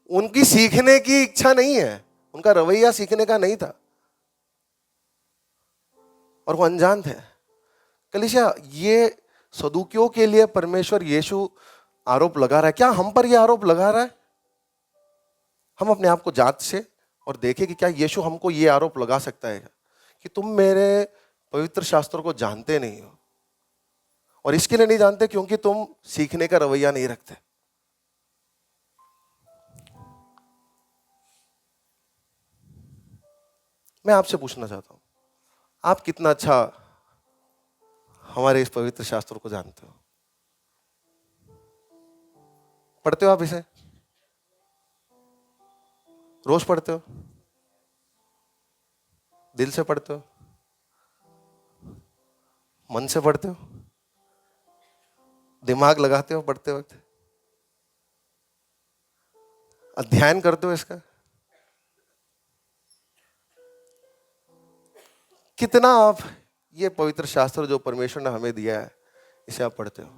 उनकी सीखने की इच्छा नहीं है, उनका रवैया सीखने का नहीं था, और वो अनजान थे। कलीसिया, ये सदुकियों के लिए परमेश्वर यीशु आरोप लगा रहा है। क्या हम पर यह आरोप लगा रहा है? हम अपने आप को जांच से और देखें कि क्या यीशु हमको ये आरोप लगा सकता है कि तुम मेरे पवित्र शास्त्रों को जानते नहीं हो। और इसके लिए नहीं जानते क्योंकि तुम सीखने का रवैया नहीं रखते। मैं आपसे पूछना चाहता हूं, आप कितना अच्छा हमारे इस पवित्र शास्त्र को जानते हो? पढ़ते हो आप इसे? रोज पढ़ते हो? दिल से पढ़ते हो? मन से पढ़ते हो? दिमाग लगाते हो पढ़ते वक्त? अध्ययन करते हो इसका? कितना आप ये पवित्र शास्त्र जो परमेश्वर ने हमें दिया है, इसे आप पढ़ते हो?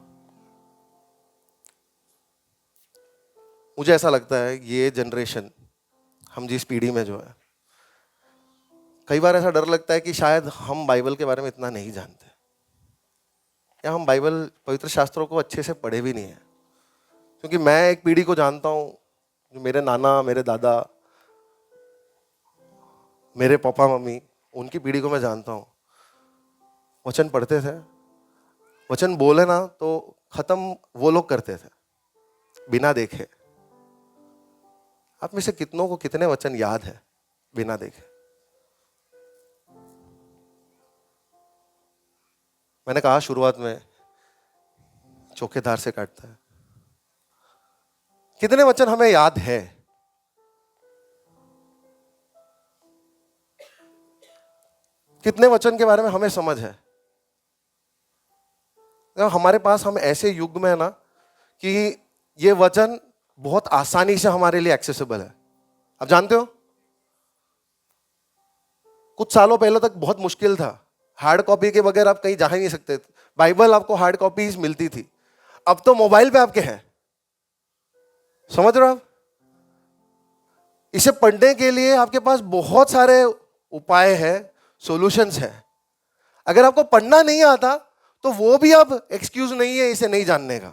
मुझे ऐसा लगता है ये जनरेशन, हम जिस पीढ़ी में जो है, कई बार ऐसा डर लगता है कि शायद हम बाइबल के बारे में इतना नहीं जानते, या हम बाइबल पवित्र शास्त्रों को अच्छे से पढ़े भी नहीं है। क्योंकि मैं एक पीढ़ी को जानता हूं, जो मेरे नाना, मेरे दादा, मेरे पापा मम्मी, उनकी पीढ़ी को मैं जानता हूं। वचन पढ़ते थे, वचन बोले ना तो खत्म वो लोग करते थे बिना देखे। आप में से कितनों को कितने वचन याद है बिना देखे? मैंने कहा शुरुआत में, चौकीदार से काटता है। कितने वचन हमें याद है? कितने वचन के बारे में हमें समझ है? हमारे पास, हम ऐसे युग में है ना कि ये वचन बहुत आसानी से हमारे लिए एक्सेसिबल है। आप जानते हो, कुछ सालों पहले तक बहुत मुश्किल था। हार्ड कॉपी के बगैर आप कहीं जा ही नहीं सकते थे। बाइबल आपको हार्ड कॉपीज मिलती थी। अब तो मोबाइल पे आपके है। समझ रहे हो आप? इसे पढ़ने के लिए आपके पास बहुत सारे उपाय हैं, सॉल्यूशंस हैं। अगर आपको पढ़ना नहीं आता तो वो भी अब एक्सक्यूज नहीं है इसे नहीं जानने का,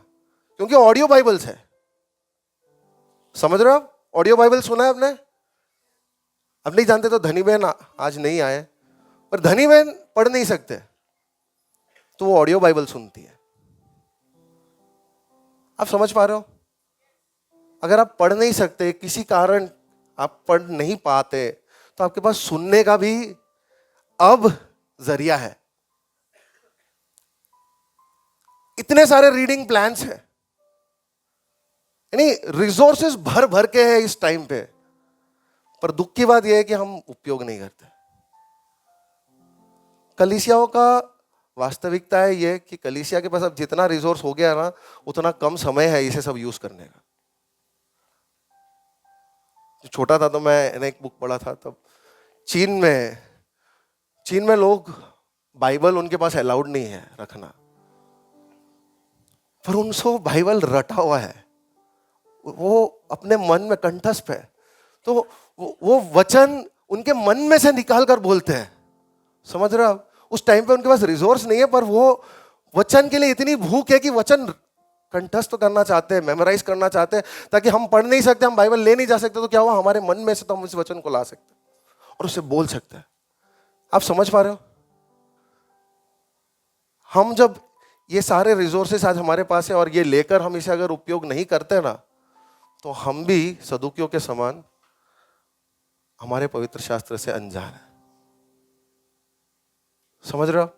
क्योंकि ऑडियो बाइबल्स है। समझ रहे हो आप? ऑडियो बाइबल सुना है आपने? अब नहीं जानते तो धनी बहन आज नहीं आए, पर धनी बहन पढ़ नहीं सकते तो वो ऑडियो बाइबल सुनती है। आप समझ पा रहे हो? अगर आप पढ़ नहीं सकते, किसी कारण आप पढ़ नहीं पाते, तो आपके पास सुनने का भी अब जरिया है। इतने सारे रीडिंग प्लान्स हैं, यानी रिसोर्सेज भर भर के हैं इस टाइम पे, पर दुख की बात यह है कि हम उपयोग नहीं करते। कलीसियाओं का वास्तविकता है यह कि कलीसिया के पास अब जितना रिसोर्स हो गया ना, उतना कम समय है इसे सब यूज करने का। जो छोटा था तो मैंने एक बुक पढ़ा था, तब चीन में लोग बाइबल उनके पास अलाउड नहीं है रखना, पर उनको बाइबल रटा हुआ है, वो अपने मन में कंठस्थ है, तो वो वचन उनके मन में से निकाल कर बोलते हैं। समझ रहे हो आप? उस टाइम पे उनके पास रिसोर्स नहीं है, पर वो वचन के लिए इतनी भूख है कि वचन कंठस्थ करना चाहते हैं, मेमोराइज करना चाहते हैं, ताकि हम पढ़ नहीं सकते, हम बाइबल ले नहीं जा सकते, तो क्या हुआ, हमारे मन में से तो हम उस वचन को ला सकते और उसे बोल सकते हैं। आप समझ पा रहे हो? हम जब ये सारे रिसोर्सेस आज हमारे पास है और ये लेकर हम इसे अगर उपयोग नहीं करते ना, तो हम भी सदुकियों के समान हमारे पवित्र शास्त्र से अनजान है। समझ रहे हो?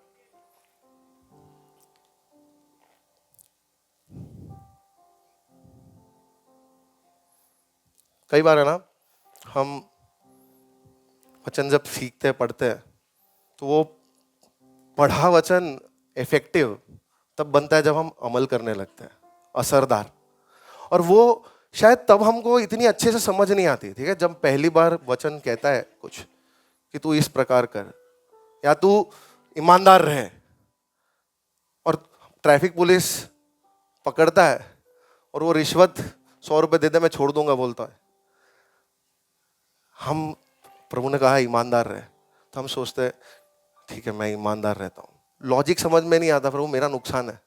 कई बार है ना, हम वचन जब सीखते हैं, पढ़ते हैं, तो वो पढ़ा वचन इफेक्टिव तब बनता है जब हम अमल करने लगते हैं, असरदार। और वो शायद तब हमको इतनी अच्छे से समझ नहीं आती, ठीक है, जब पहली बार वचन कहता है कुछ कि तू इस प्रकार कर या तू ईमानदार रहे, और ट्रैफिक पुलिस पकड़ता है और वो रिश्वत 100 रुपये दे दे मैं छोड़ दूंगा बोलता है। हम, प्रभु ने कहा ईमानदार रहे, तो हम सोचते हैं ठीक है मैं ईमानदार रहता हूँ। लॉजिक समझ में नहीं आता, प्रभु मेरा नुकसान है,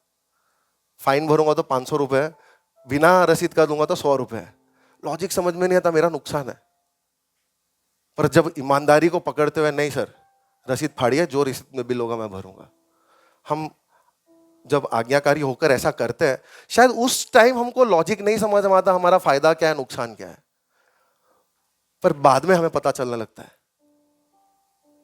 फाइन भरूंगा तो 500 रुपये, बिना रसीद का दूंगा तो 100 रुपये। लॉजिक समझ में नहीं आता, मेरा नुकसान है। पर जब ईमानदारी को पकड़ते हुए, नहीं सर रसीद फाड़िए, जो रसीद में बिल होगा मैं भरूंगा, हम जब आज्ञाकारी होकर ऐसा करते हैं, शायद उस टाइम हमको लॉजिक नहीं समझ में आता हमारा फायदा क्या है, नुकसान क्या है, पर बाद में हमें पता चलने लगता है।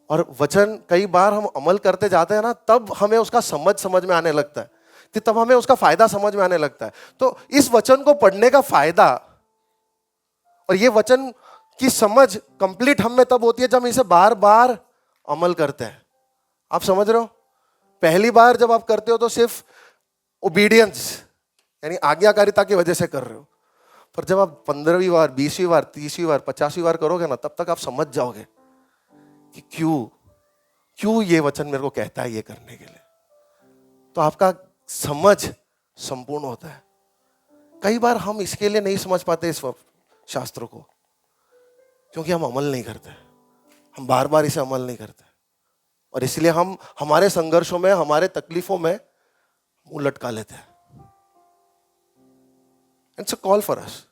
और वचन कई बार हम अमल करते जाते हैं ना, तब हमें उसका समझ में आने लगता है, कि तब हमें उसका फायदा समझ में आने लगता है। तो इस वचन को पढ़ने का फायदा और ये वचन की समझ कंप्लीट हम में तब होती है जब हम इसे बार बार अमल करते हैं। आप समझ रहे हो? पहली बार जब आप करते हो तो सिर्फ ओबीडियंस यानी आज्ञाकारिता की वजह से कर रहे हो, पर जब आप 15वीं बार, 20वीं बार, 30वीं बार, 50वीं बार करोगे ना, तब तक आप समझ जाओगे कि क्यों ये वचन मेरे को कहता है ये करने के लिए। तो आपका समझ संपूर्ण होता है। कई बार हम इसके लिए नहीं समझ पाते इस शास्त्र को, क्योंकि हम अमल नहीं करते, हम बार बार इसे अमल नहीं करते, और इसलिए हम हमारे संघर्षों में, हमारे तकलीफों में मुंह लटका लेते हैं। It's a call for us,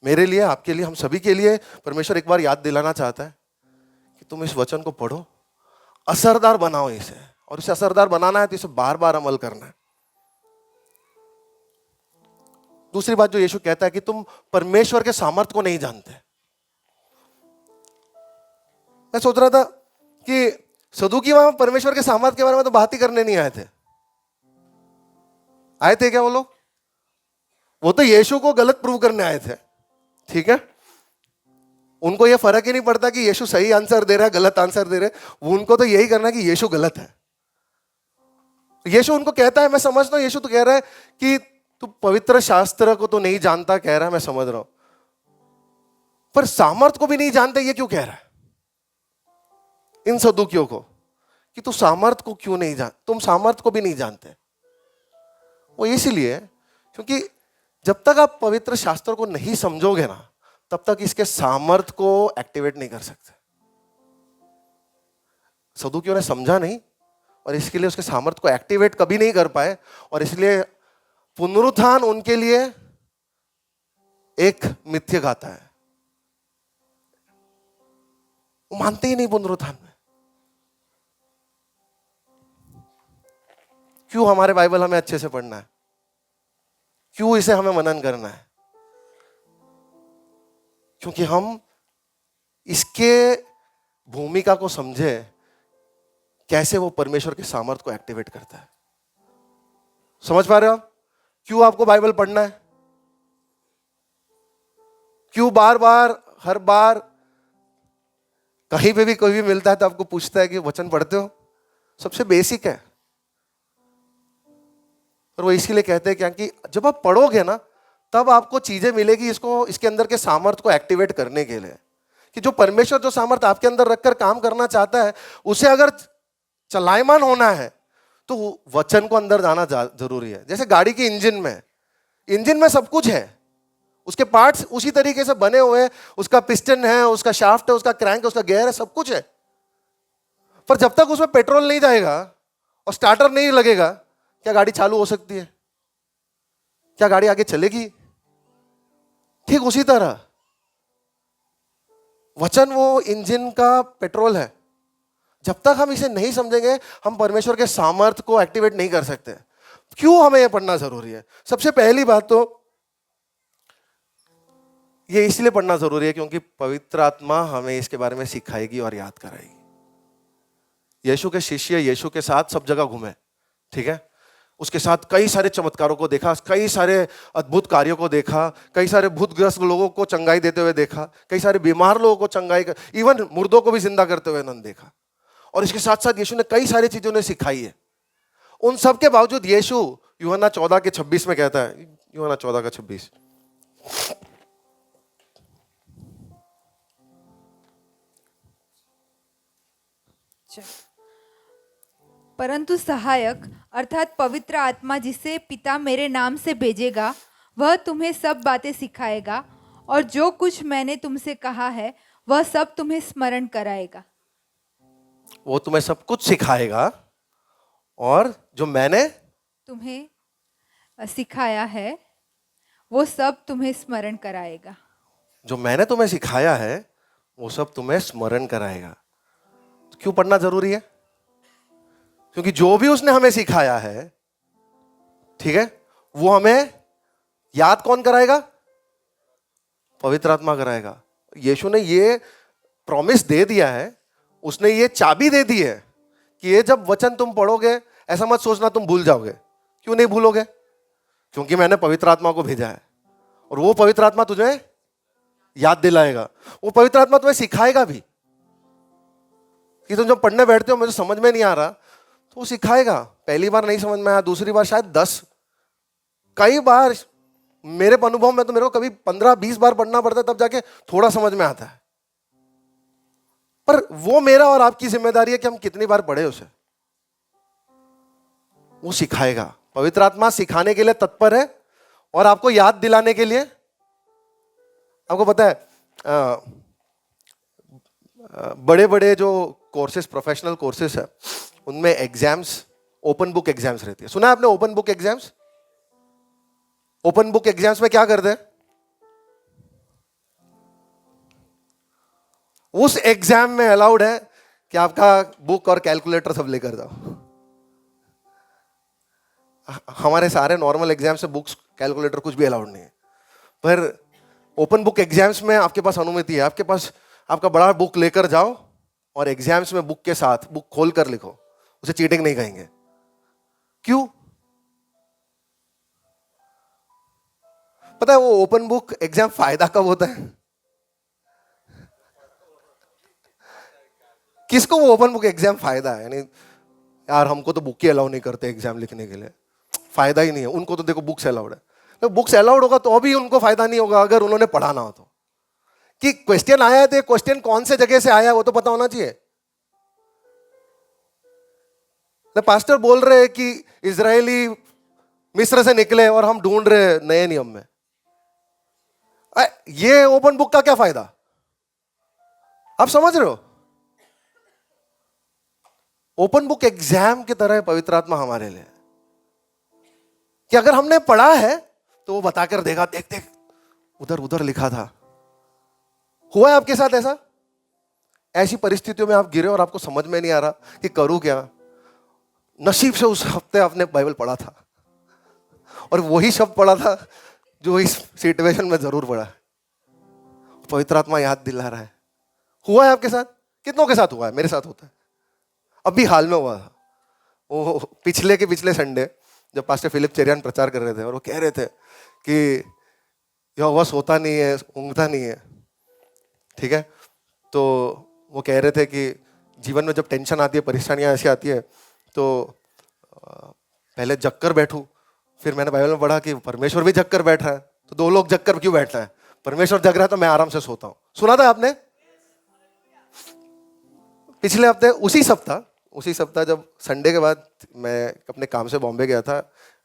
मेरे लिए, आपके लिए, हम सभी के लिए परमेश्वर एक बार याद दिलाना चाहता है कि तुम इस वचन को पढ़ो, असरदार बनाओ इसे, और इसे असरदार बनाना है तो इसे बार बार अमल करना है। दूसरी बात जो यीशु कहता है कि तुम परमेश्वर के सामर्थ को नहीं जानते। मैं सोच रहा था कि सदूकी वहां परमेश्वर के सामर्थ के बारे में तो बात ही करने नहीं आए थे। आए थे क्या वो लोग? वो तो यीशु को गलत प्रूव करने आए थे, ठीक है। उनको ये फर्क ही नहीं पड़ता कि यीशु सही आंसर दे रहा है, गलत आंसर दे रहे हैं, उनको तो यही करना है कि यीशु गलत है। यीशु उनको कहता है, मैं समझता हूं यीशु तो कह रहा है कि तू पवित्र शास्त्र को तो नहीं जानता, कह रहा है मैं समझ रहा हूं, पर सामर्थ को भी नहीं जानते, ये क्यों कह रहा है इन सदूकियों को कि तू सामर्थ को क्यों नहीं जान, तुम सामर्थ को भी नहीं जानते? वो इसीलिए क्योंकि जब तक आप पवित्र शास्त्र को नहीं समझोगे ना, तब तक इसके सामर्थ को एक्टिवेट नहीं कर सकते। सदूकियों ने समझा नहीं और इसके लिए उसके सामर्थ को एक्टिवेट कभी नहीं कर पाए, और इसलिए पुनरुत्थान उनके लिए एक मिथ्य गाथा है। वो मानते ही नहीं पुनरुत्थान में। क्यों हमारे बाइबल हमें अच्छे से पढ़ना है? क्यों इसे हमें मनन करना है? क्योंकि हम इसके भूमिका को समझे, कैसे वो परमेश्वर के सामर्थ को एक्टिवेट करता है। समझ पा रहे हो आप क्यों आपको बाइबल पढ़ना है? क्यों बार बार, हर बार कहीं पे भी कोई भी मिलता है तो आपको पूछता है कि वचन पढ़ते हो? सबसे बेसिक है। और वो इसीलिए कहते हैं क्या कि जब आप पढ़ोगे ना, तब आपको चीजें मिलेगी इसको, इसके अंदर के सामर्थ को एक्टिवेट करने के लिए, कि जो परमेश्वर जो सामर्थ आपके अंदर रखकर काम करना चाहता है, उसे अगर चलायमान होना है तो वचन को अंदर जाना जरूरी है। जैसे गाड़ी की इंजन में सब कुछ है, उसके पार्ट्स उसी तरीके से बने हुए हैं, उसका पिस्टन है, उसका शाफ्ट है, उसका क्रैंक है, उसका गियर है, सब कुछ है। पर जब तक उसमें पेट्रोल नहीं जाएगा और स्टार्टर नहीं लगेगा, क्या गाड़ी चालू हो सकती है? क्या गाड़ी आगे चलेगी? ठीक उसी तरह वचन वो इंजन का पेट्रोल है। जब तक हम इसे नहीं समझेंगे, हम परमेश्वर के सामर्थ को एक्टिवेट नहीं कर सकते। क्यों हमें यह पढ़ना जरूरी है? सबसे पहली बात तो ये इसलिए पढ़ना जरूरी है क्योंकि पवित्र आत्मा हमें इसके बारे में सिखाएगी और याद कराएगी। यीशु के शिष्य यीशु के साथ सब जगह घूमे, ठीक है, उसके साथ कई सारे चमत्कारों को देखा, कई सारे अद्भुत कार्यों को देखा, कई सारे भूतग्रस्त लोगों को चंगाई देते हुए देखा, कई सारे बीमार लोगों को चंगाई इवन मुर्दों को भी जिंदा करते हुए उन्होंने देखा। और इसके साथ साथ यीशु ने कई सारी चीजें उन्हें सिखाई है। उन सब के बावजूद यीशु यूहन्ना 14:26 में कहता है, यूहन्ना 14:26, परंतु सहायक अर्थात पवित्र आत्मा जिसे पिता मेरे नाम से भेजेगा, वह तुम्हें सब बातें सिखाएगा और जो कुछ मैंने तुमसे कहा है वह सब तुम्हें स्मरण कराएगा। वो तुम्हें सब कुछ सिखाएगा और जो मैंने तुम्हें सिखाया है वो सब तुम्हें स्मरण कराएगा। जो मैंने तुम्हें सिखाया है वो सब तुम्हें स्मरण कराएगा। तो क्यों पढ़ना जरूरी है? क्योंकि जो भी उसने हमें सिखाया है, ठीक है, वो हमें याद कौन कराएगा? पवित्र आत्मा कराएगा। यीशु ने ये प्रॉमिस दे दिया है, उसने ये चाबी दे दी है कि ये जब वचन तुम पढ़ोगे, ऐसा मत सोचना तुम भूल जाओगे। क्यों नहीं भूलोगे? क्योंकि मैंने पवित्र आत्मा को भेजा है और वो पवित्र आत्मा तुझे याद दिलाएगा, वो पवित्र आत्मा तुम्हें सिखाएगा भी। कि तुम जब पढ़ने बैठते हो, मुझे समझ में नहीं आ रहा, तो वो सिखाएगा। पहली बार नहीं समझ में आया, दूसरी बार शायद 10, कई बार मेरे अनुभव में तो मेरे को कभी 15-20 बार पढ़ना पड़ता है, तब जाके थोड़ा समझ में आता है। पर वो मेरा और आपकी जिम्मेदारी है कि हम कितनी बार पढ़े उसे। वो सिखाएगा। पवित्र आत्मा सिखाने के लिए तत्पर है और आपको याद दिलाने के लिए। आपको पता है बड़े बड़े जो कोर्सेज, प्रोफेशनल कोर्सेज है, उनमें एग्जाम्स, ओपन बुक एग्जाम्स रहती है। सुना है आपने open book exams? Open book exams में क्या करते हैं? उस एग्जाम में अलाउड है कि आपका बुक और कैलकुलेटर सब लेकर जाओ। हमारे सारे नॉर्मल एग्जाम से बुक्स, कैलकुलेटर कुछ भी अलाउड नहीं है। पर ओपन बुक एग्जाम्स में आपके पास अनुमति है। आपके पास आपका बड़ा बुक लेकर जाओ और एग्जाम्स में बुक के साथ बुक खोल कर लिखो, उसे चीटिंग नहीं कहेंगे। क्यों? पता है वो ओपन बुक एग्जाम फायदा कब होता है? किसको वो ओपन बुक एग्जाम फायदा है? यानी यार हमको तो बुक ही अलाउ नहीं करते एग्जाम लिखने के लिए, फायदा ही नहीं है। उनको तो देखो बुक्स अलाउड है। तो बुक्स अलाउड होगा तो अभी उनको फायदा नहीं होगा अगर उन्होंने पढ़ा ना हो तो। कि क्वेश्चन आया है तो क्वेश्चन कौन से जगह से आया है वो तो पता होना चाहिए। तो पास्टर बोल रहे हैं कि इजरायली मिस्र से निकले और हम ढूंढ रहे हैं नए नियम में। ये ओपन बुक का क्या फायदा? आप समझ रहे हो? ओपन बुक एग्जाम की तरह पवित्र आत्मा हमारे लिए, कि अगर हमने पढ़ा है तो वो बताकर देगा, देख देख उधर उधर लिखा था। हुआ है आपके साथ ऐसा? ऐसी परिस्थितियों में आप गिरे और आपको समझ में नहीं आ रहा कि करूं क्या। नसीब से उस हफ्ते आपने बाइबल पढ़ा था और वही शब्द पढ़ा था जो इस सिचुएशन में जरूर पढ़ा है। पवित्र आत्मा याद दिला रहा है। हुआ है आपके साथ? कितनों के साथ हुआ है? मेरे साथ होता है। अभी हाल में हुआ था, वो पिछले संडे जब पास्टर फिलिप चेरियान प्रचार कर रहे थे और वो कह रहे थे कि यहोवा सोता नहीं है, ऊँघता नहीं है, ठीक है। तो वो कह रहे थे कि जीवन में जब टेंशन आती है, परेशानियां ऐसी आती है, तो पहले जग कर बैठूं। फिर मैंने बाइबल में पढ़ा कि परमेश्वर भी जग कर बैठ रहा है, तो दो लोग जग कर क्यों बैठना है? परमेश्वर जग रहा है तो मैं आराम से सोता हूं। सुना था आपने? पिछले हफ्ते उसी सप्ताह जब संडे के बाद मैं अपने काम से बॉम्बे गया था,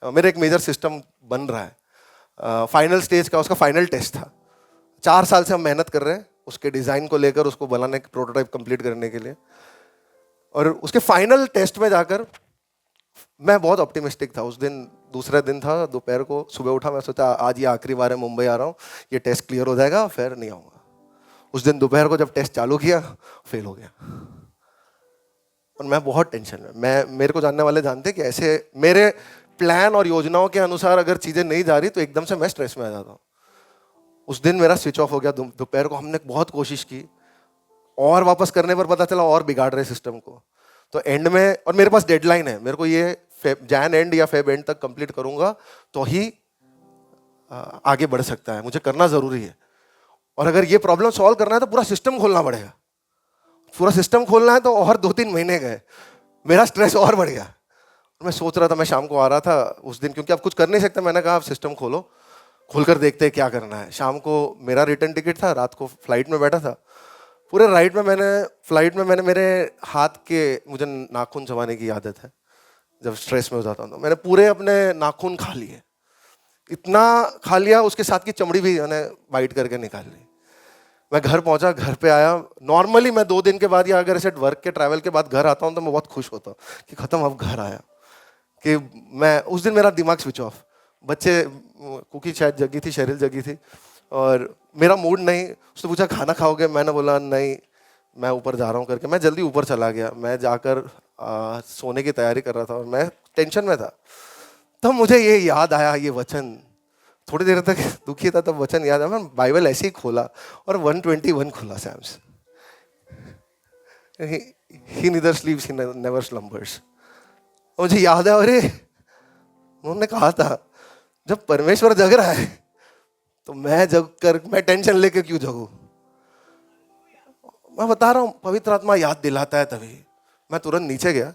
मेरा एक मेजर सिस्टम बन रहा है, फाइनल स्टेज का, उसका फाइनल टेस्ट था। 4 साल से हम मेहनत कर रहे हैं उसके डिज़ाइन को लेकर, उसको बनाने, प्रोटोटाइप कंप्लीट करने के लिए। और उसके फाइनल टेस्ट में जाकर मैं बहुत ऑप्टिमिस्टिक था। उस दिन दूसरा दिन था, दोपहर को सुबह उठा, मैं सोचा आज ये आखिरी बार है मुंबई आ रहा हूँ, ये टेस्ट क्लियर हो जाएगा फिर नहीं आऊँगा। उस दिन दोपहर को जब टेस्ट चालू किया, फेल हो गया। और मैं बहुत टेंशन में, मेरे को जानने वाले जानते कि ऐसे मेरे प्लान और योजनाओं के अनुसार अगर चीज़ें नहीं जा रही तो एकदम से मैं स्ट्रेस में आ जाता हूँ। उस दिन मेरा स्विच ऑफ हो गया। दोपहर को हमने बहुत कोशिश की और वापस करने पर पता चला और बिगाड़ रहे सिस्टम को। तो एंड में, और मेरे पास डेडलाइन है, मेरे को ये जैन एंड या फेब एंड तक कंप्लीट करूंगा तो ही आगे बढ़ सकता है, मुझे करना जरूरी है। और अगर ये प्रॉब्लम सॉल्व करना है तो पूरा सिस्टम खोलना पड़ेगा। पूरा सिस्टम खोलना है तो और 2-3 महीने गए, मेरा स्ट्रेस और बढ़ गया। मैं सोच रहा था, मैं शाम को आ रहा था उस दिन, क्योंकि अब कुछ कर नहीं सकते, मैंने कहा आप सिस्टम खोलो, खोलकर देखते हैं क्या करना है। शाम को मेरा रिटर्न टिकट था, रात को फ्लाइट में बैठा था। पूरे फ्लाइट में मैंने मेरे हाथ के, मुझे नाखून चबाने की आदत है जब स्ट्रेस में हो जाता हूँ, तो मैंने पूरे अपने नाखून खा लिए, इतना खा लिया, उसके साथ की चमड़ी भी मैंने बाइट करके निकाल ली। मैं घर पहुंचा, घर पे आया, नॉर्मली मैं 2 दिन के बाद या अगर ऐसे वर्क के ट्रैवल के बाद घर आता हूँ तो मैं बहुत खुश होता हूँ कि खत्म, अब घर आया। कि मैं उस दिन मेरा दिमाग स्विच ऑफ, बच्चे, कुकी शायद जगी थी, शेरिल जगी थी, और मेरा मूड नहीं। उसने पूछा खाना खाओगे, मैंने बोला नहीं, मैं ऊपर जा रहा हूँ करके मैं जल्दी ऊपर चला गया। मैं जाकर सोने की तैयारी कर रहा था और मैं टेंशन में था। तब मुझे ये याद आया, ये वचन, थोड़ी देर तक दुखी था, तब वचन याद आया। मैं बाइबल ऐसे ही खोला और 121 खोला, Psalms, he neither sleeps he never slumbers. मुझे याद है, अरे उन्होंने कहा था जब परमेश्वर जग रहा है तो मैं टेंशन लेके क्यों जगूं। मैं बता रहा हूं, पवित्र आत्मा याद दिलाता है। तभी मैं तुरंत नीचे गया,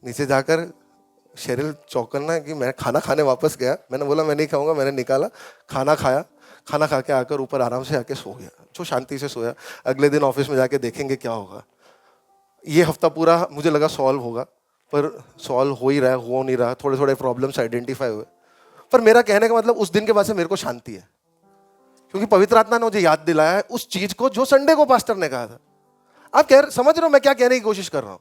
नीचे जाकर शेरिल चौंकना कि मैं खाना खाने वापस गया। मैंने बोला मैं नहीं खाऊंगा, मैंने निकाला, खाना खाया, खाना खा के आकर ऊपर आराम से आके सो गया, जो शांति से सोया। अगले दिन ऑफिस में जाके देखेंगे क्या होगा। ये हफ्ता पूरा मुझे लगा सॉल्व होगा, पर सॉल्व हो ही रहा है, हो नहीं रहा। थोड़े थोड़े प्रॉब्लम्स आइडेंटिफाई हुए, पर मेरा कहने का मतलब उस दिन के बाद से मेरे को शांति है, क्योंकि पवित्र आत्मा ने मुझे याद दिलाया है उस चीज को जो संडे को पास्टर ने कहा था। आप समझ रहे हो मैं क्या कहने की कोशिश कर रहा हूं?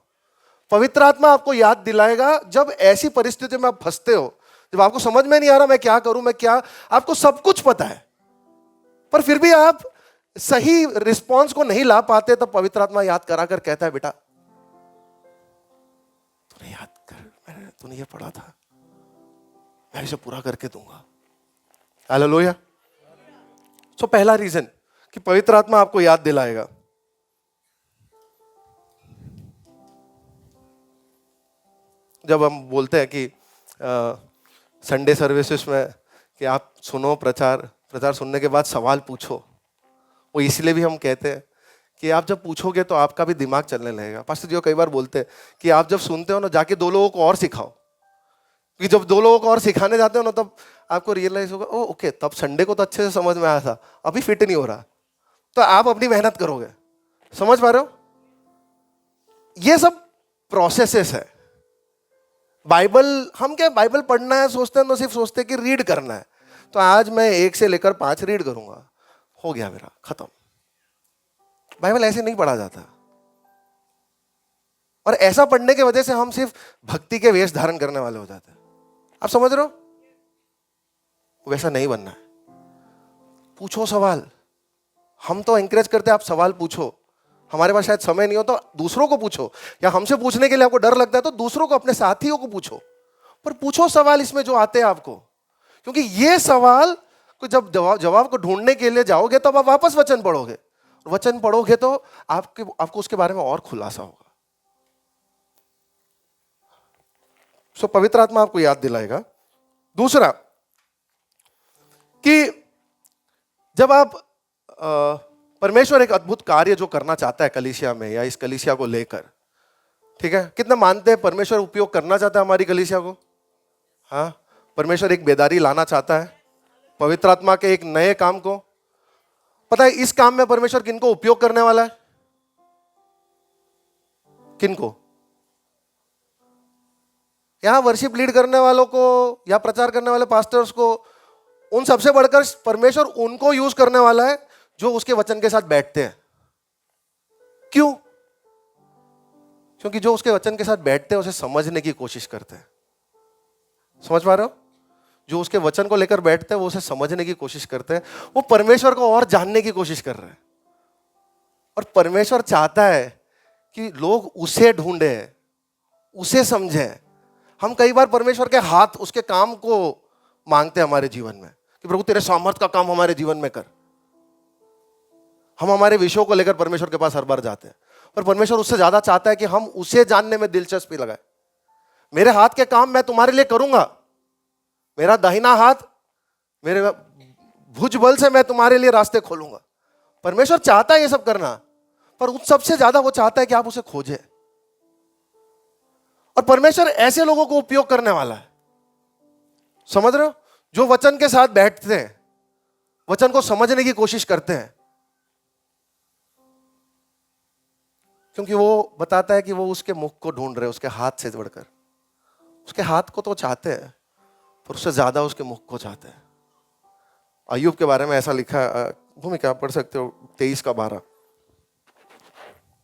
पवित्र आत्मा आपको याद दिलाएगा जब ऐसी परिस्थिति में आप फंसते हो, जब आपको समझ में नहीं आ रहा मैं क्या करूं, मैं क्या, आपको सब कुछ पता है पर फिर भी आप सही रिस्पॉन्स को नहीं ला पाते, तब पवित्र आत्मा याद कराकर कहता है, बेटा तूने याद कर, तूने ये पढ़ा था, मैं इसे पूरा करके दूंगा। हालेलुया। सो पहला रीजन कि पवित्र आत्मा आपको याद दिलाएगा। जब हम बोलते हैं कि संडे सर्विसेज में कि आप सुनो प्रचार सुनने के बाद सवाल पूछो, वो इसलिए भी हम कहते हैं कि आप जब पूछोगे तो आपका भी दिमाग चलने लगेगा। पास्टर जी कई बार बोलते हैं कि आप जब सुनते हो ना, जाके 2 लोगों को और सिखाओ, क्योंकि जब 2 लोगों को और सिखाने जाते हो ना, तब आपको रियलाइज होगा, ओ ओके, तब संडे को तो अच्छे से समझ में आया था, अभी फिट नहीं हो रहा, तो आप अपनी मेहनत करोगे। समझ पा रहे हो? ये सब प्रोसेसेस है। बाइबल, हम क्या बाइबल पढ़ना है सोचते हैं तो सिर्फ सोचते हैं कि रीड करना है, तो आज मैं 1 से लेकर 5 रीड करूंगा, हो गया मेरा, खत्म। बाइबल ऐसे नहीं पढ़ा जाता। और ऐसा पढ़ने की वजह से हम सिर्फ भक्ति के वेश धारण करने वाले हो जाते हैं। आप समझ रहे हो? वैसा नहीं बनना है। पूछो सवाल, हम तो एंकरेज करते हैं आप सवाल पूछो। हमारे पास शायद समय नहीं हो तो दूसरों को पूछो, या हमसे पूछने के लिए आपको डर लगता है तो दूसरों को, अपने साथियों को पूछो, पर पूछो सवाल इसमें जो आते हैं आपको, क्योंकि ये सवाल को जब जवाब को ढूंढने के लिए जाओगे तो आप वापस वचन पढ़ोगे, वचन पढ़ोगे तो आपको उसके बारे में और खुलासा होगा। सो पवित्र आत्मा आपको याद दिलाएगा। दूसरा कि जब आप परमेश्वर एक अद्भुत कार्य जो करना चाहता है कलीसिया में या इस कलीसिया को लेकर, ठीक है, कितना मानते हैं परमेश्वर उपयोग करना चाहता है हमारी कलीसिया को? हाँ, परमेश्वर एक बेदारी लाना चाहता है पवित्र आत्मा के एक नए काम को। पता है इस काम में परमेश्वर किनको उपयोग करने वाला है? किनको? यहां वर्शिप लीड करने वालों को या प्रचार करने वाले पास्टर्स को, उन सबसे बढ़कर परमेश्वर उनको यूज करने वाला है जो उसके वचन के साथ बैठते हैं। क्यों? क्योंकि जो उसके वचन के साथ बैठते हैं उसे समझने की कोशिश करते हैं। समझ पा रहे हो? जो उसके वचन को लेकर बैठते हैं वो उसे समझने की कोशिश करते हैं, वो परमेश्वर को और जानने की कोशिश कर रहे हैं। और परमेश्वर चाहता है कि लोग उसे ढूंढे, उसे समझे। हम कई बार परमेश्वर के हाथ, उसके काम को मांगते हैं हमारे जीवन में कि प्रभु तेरे सामर्थ का काम हमारे जीवन में कर। हम हमारे विषयों को लेकर परमेश्वर के पास हर बार जाते हैं, पर परमेश्वर उससे ज्यादा चाहता है कि हम उसे जानने में दिलचस्पी लगाए। मेरे हाथ के काम मैं तुम्हारे लिए करूंगा, मेरा दाहिना हाथ, मेरे भुजबल से मैं तुम्हारे लिए रास्ते खोलूंगा। परमेश्वर चाहता है ये सब करना, पर उन सबसे ज्यादा वो चाहता है कि आप उसे खोजें। और परमेश्वर ऐसे लोगों को उपयोग करने वाला है, समझ रहे हो, जो वचन के साथ बैठते हैं, वचन को समझने की कोशिश करते हैं, क्योंकि वो बताता है कि वो उसके मुख को ढूंढ रहे हैं, उसके हाथ से बढ़कर। उसके हाथ को तो चाहते हैं, पर उससे ज्यादा उसके मुख को चाहते हैं। अय्यूब के बारे में ऐसा लिखा है, भूमिका आप पढ़ सकते हो, 23:12।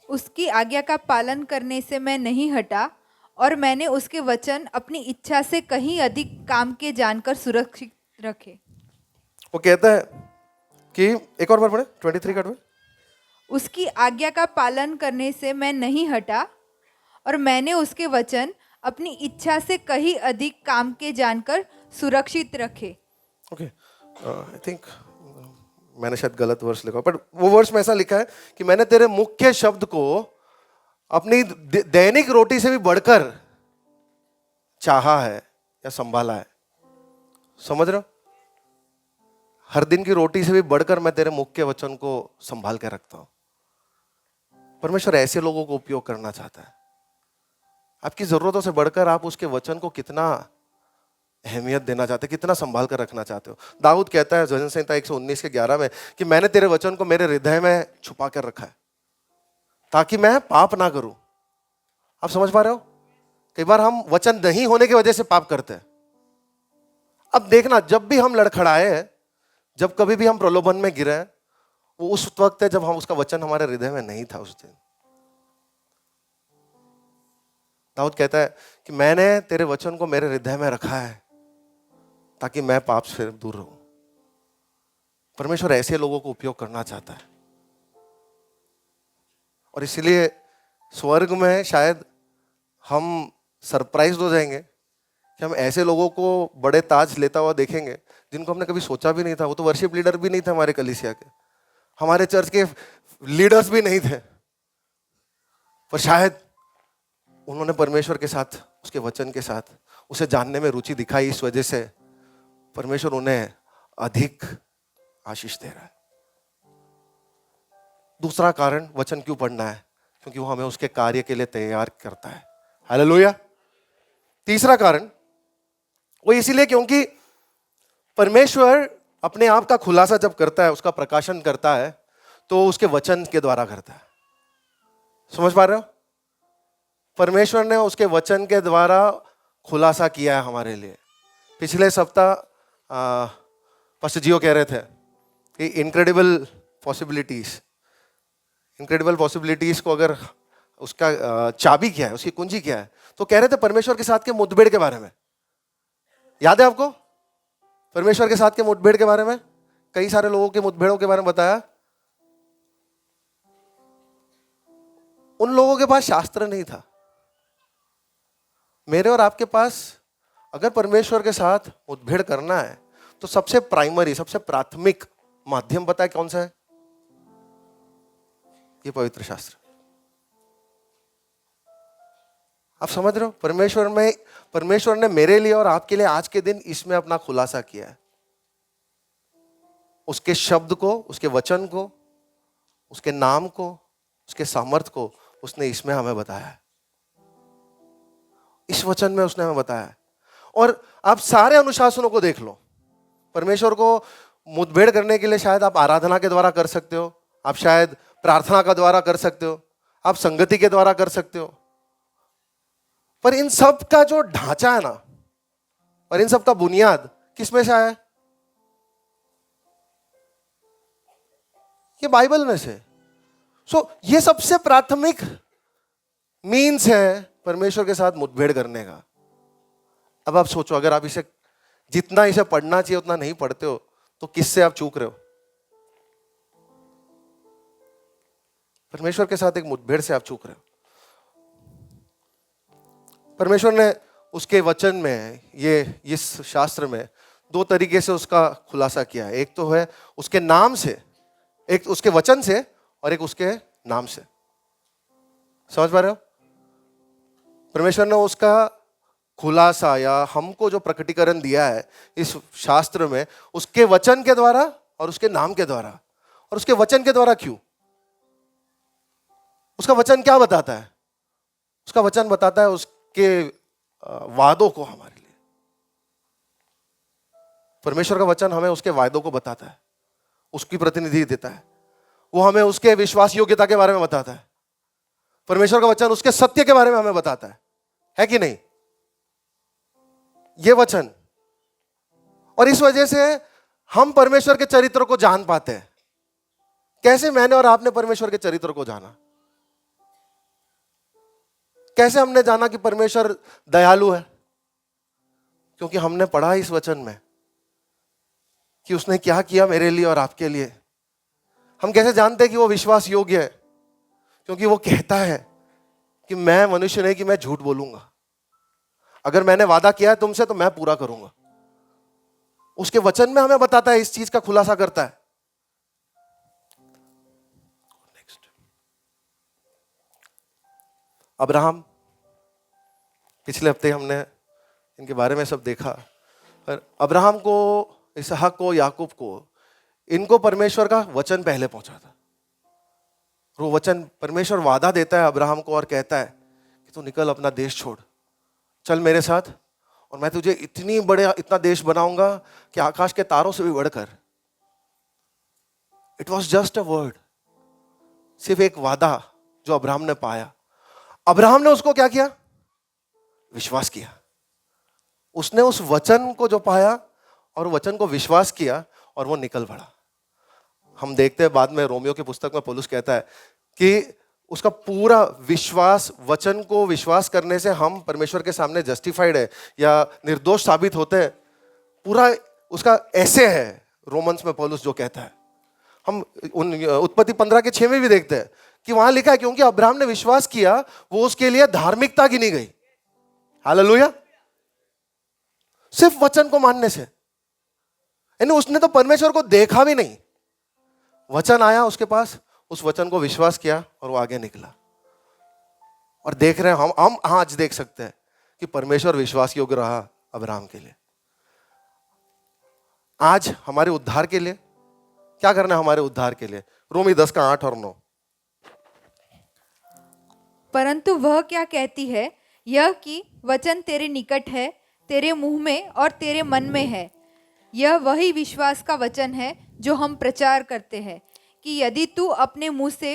उसकी आज्ञा का पालन करने से मैं नहीं हटा, और मैंने उसके वचन अपनी इच्छा से कहीं अधिक काम के जानकर सुरक्षित रखे। वो कहता है कि, एक और बार पढ़े 23 का 12। उसकी आज्ञा का पालन करने से मैं नहीं हटा, और मैंने उसके वचन अपनी इच्छा से कहीं अधिक काम के जानकर सुरक्षित रखे। ओके, आई थिंक मैंने शायद गलत वर्ष लिखा, बट वो वर्ष में ऐसा लिखा है कि मैंने तेरे मुख्य शब्द को अपनी दैनिक रोटी से भी बढ़कर चाहा है या संभाला है। समझ रहे हो, हर दिन की रोटी से भी बढ़कर मैं तेरे मुख्य वचन को संभाल के रखता हूं। परमेश्वर ऐसे लोगों को उपयोग करना चाहता है। आपकी जरूरतों से बढ़कर आप उसके वचन को कितना अहमियत देना चाहते हैं, कितना संभाल कर रखना चाहते हो। दाऊद कहता है भजन संहिता 119:11 में कि मैंने तेरे वचन को मेरे हृदय में छुपा कर रखा है ताकि मैं पाप ना करूं। आप समझ पा रहे हो, कई बार हम वचन नहीं होने की वजह से पाप करते हैं। अब देखना, जब भी हम लड़खड़ाए हैं, जब कभी भी हम प्रलोभन में गिरे हैं, वो उस वक्त है जब हम उसका वचन हमारे हृदय में नहीं था। उस दिन दाऊद कहता है कि मैंने तेरे वचन को मेरे हृदय में रखा है ताकि मैं पाप से दूर रहूं। परमेश्वर ऐसे लोगों को उपयोग करना चाहता है, और इसलिए स्वर्ग में शायद हम सरप्राइज हो जाएंगे कि हम ऐसे लोगों को बड़े ताज लेता हुआ देखेंगे जिनको हमने कभी सोचा भी नहीं था। वो तो वर्शिप लीडर भी नहीं थे हमारे कलीसिया के, हमारे चर्च के लीडर्स भी नहीं थे, पर शायद उन्होंने परमेश्वर के साथ, उसके वचन के साथ उसे जानने में रुचि दिखाई। इस वजह से परमेश्वर उन्हें अधिक आशीष दे रहा है। दूसरा कारण वचन क्यों पढ़ना है, क्योंकि वो हमें उसके कार्य के लिए तैयार करता है। हालेलुया। तीसरा कारण वो इसीलिए क्योंकि परमेश्वर अपने आप का खुलासा जब करता है, उसका प्रकाशन करता है, तो उसके वचन के द्वारा करता है। समझ पा रहे हो, परमेश्वर ने उसके वचन के द्वारा खुलासा किया है हमारे लिए। पिछले सप्ताह पास्टर जियो कह रहे थे कि इनक्रेडिबल पॉसिबिलिटीज को अगर उसका चाबी क्या है, उसकी कुंजी क्या है, तो कह रहे थे परमेश्वर के साथ के मुठभेड़ के बारे में। याद है आपको परमेश्वर के साथ के मुठभेड़ के बारे में? कई सारे लोगों के मुठभेड़ों के बारे में बताया। उन लोगों के पास शास्त्र नहीं था। मेरे और आपके पास अगर परमेश्वर के साथ मुठभेड़ करना है तो सबसे प्राइमरी, सबसे प्राथमिक माध्यम पता है कौन सा है? ये पवित्र शास्त्र। आप समझ रहे हो, परमेश्वर ने मेरे लिए और आपके लिए आज के दिन इसमें अपना खुलासा किया है। उसके शब्द को, उसके वचन को, उसके नाम को, उसके सामर्थ को उसने इसमें हमें बताया है। इस वचन में उसने हमें बताया है। और आप सारे अनुशासनों को देख लो। परमेश्वर को मुठभेड़ करने के लिए शायद आप आराधना के द्वारा कर सकते हो, आप शायद प्रार्थना का द्वारा कर सकते हो, आप संगति के द्वारा कर सकते हो, पर इन सब का जो ढांचा है ना, और इन सब का बुनियाद किसमें से आया है? ये बाइबल में से। ये सबसे प्राथमिक मीन्स है परमेश्वर के साथ मुठभेड़ करने का। अब आप सोचो, अगर आप इसे जितना इसे पढ़ना चाहिए उतना नहीं पढ़ते हो तो किससे आप चूक रहे हो? परमेश्वर के साथ एक मुठभेड़ से आप चूक रहे हो। परमेश्वर ने उसके वचन में, ये इस शास्त्र में दो तरीके से उसका खुलासा किया है। एक तो है उसके नाम से, एक उसके वचन से, और एक उसके नाम से। समझ पा रहे हो? परमेश्वर ने उसका खुलासा या हमको जो प्रकटीकरण दिया है इस शास्त्र में, उसके वचन के द्वारा और उसके नाम के द्वारा। और उसके वचन के द्वारा क्यों? उसका वचन क्या बताता है? उसका वचन बताता है उसके वादों को हमारे लिए। परमेश्वर का वचन हमें उसके वादों को बताता है, उसकी प्रतिनिधि देता है। वो हमें उसके विश्वास योग्यता के बारे में बताता है। परमेश्वर का वचन उसके सत्य के बारे में हमें बताता है कि नहीं? ये वचन, और इस वजह से हम परमेश्वर के चरित्र को जान पाते हैं। कैसे मैंने और आपने परमेश्वर के चरित्र को जाना? कैसे हमने जाना कि परमेश्वर दयालु है? क्योंकि हमने पढ़ा इस वचन में कि उसने क्या किया मेरे लिए और आपके लिए। हम कैसे जानते हैं कि वो विश्वास योग्य है? क्योंकि वो कहता है कि मैं मनुष्य नहीं कि मैं झूठ बोलूंगा। अगर मैंने वादा किया है तुमसे तो मैं पूरा करूंगा। उसके वचन में हमें बताता है, इस चीज का खुलासा करता है। नेक्स्ट, अब्राहम, पिछले हफ्ते हमने इनके बारे में सब देखा। पर अब्राहम को, इसहाक को, याकूब को, इनको परमेश्वर का वचन पहले पहुंचा था। वो वचन, परमेश्वर वादा देता है अब्राहम को और कहता है कि तू निकल, अपना देश छोड़, चल मेरे साथ, और मैं तुझे इतना देश बनाऊंगा कि आकाश के तारों से भी बढ़कर। It was just a word, सिर्फ एक वादा जो अब्राहम ने पाया। अब्राहम ने उसको क्या किया? विश्वास किया। उसने उस वचन को जो पाया और वचन को विश्वास किया और वो निकल पड़ा। हम देखते हैं बाद में रोमियो की पुस्तक में पौलुस कहता है कि उसका पूरा विश्वास, वचन को विश्वास करने से हम परमेश्वर के सामने जस्टिफाइड है या निर्दोष साबित होते हैं। पूरा उसका ऐसे है, रोमन्स में पौलुस जो कहता है। हम उत्पत्ति 15:6 में भी देखते हैं कि वहां लिखा है क्योंकि अब्राहम ने विश्वास किया, वो उसके लिए धार्मिकता गिनी गई। हालेलुया। सिर्फ वचन को मानने से, यानी उसने तो परमेश्वर को देखा भी नहीं, वचन आया उसके पास, उस वचन को विश्वास किया और वो आगे निकला। और देख रहे हैं हम आज देख सकते हैं कि परमेश्वर विश्वास योग्य रहा अब्राहम के लिए। आज हमारे उद्धार के लिए क्या करना है? हमारे उद्धार के लिए रोमी 10:8 और 9। परंतु वह क्या कहती है, यह कि वचन तेरे निकट है, तेरे मुंह में और तेरे मन में है। यह वही विश्वास का वचन है जो हम प्रचार करते हैं कि यदि तू अपने मुंह से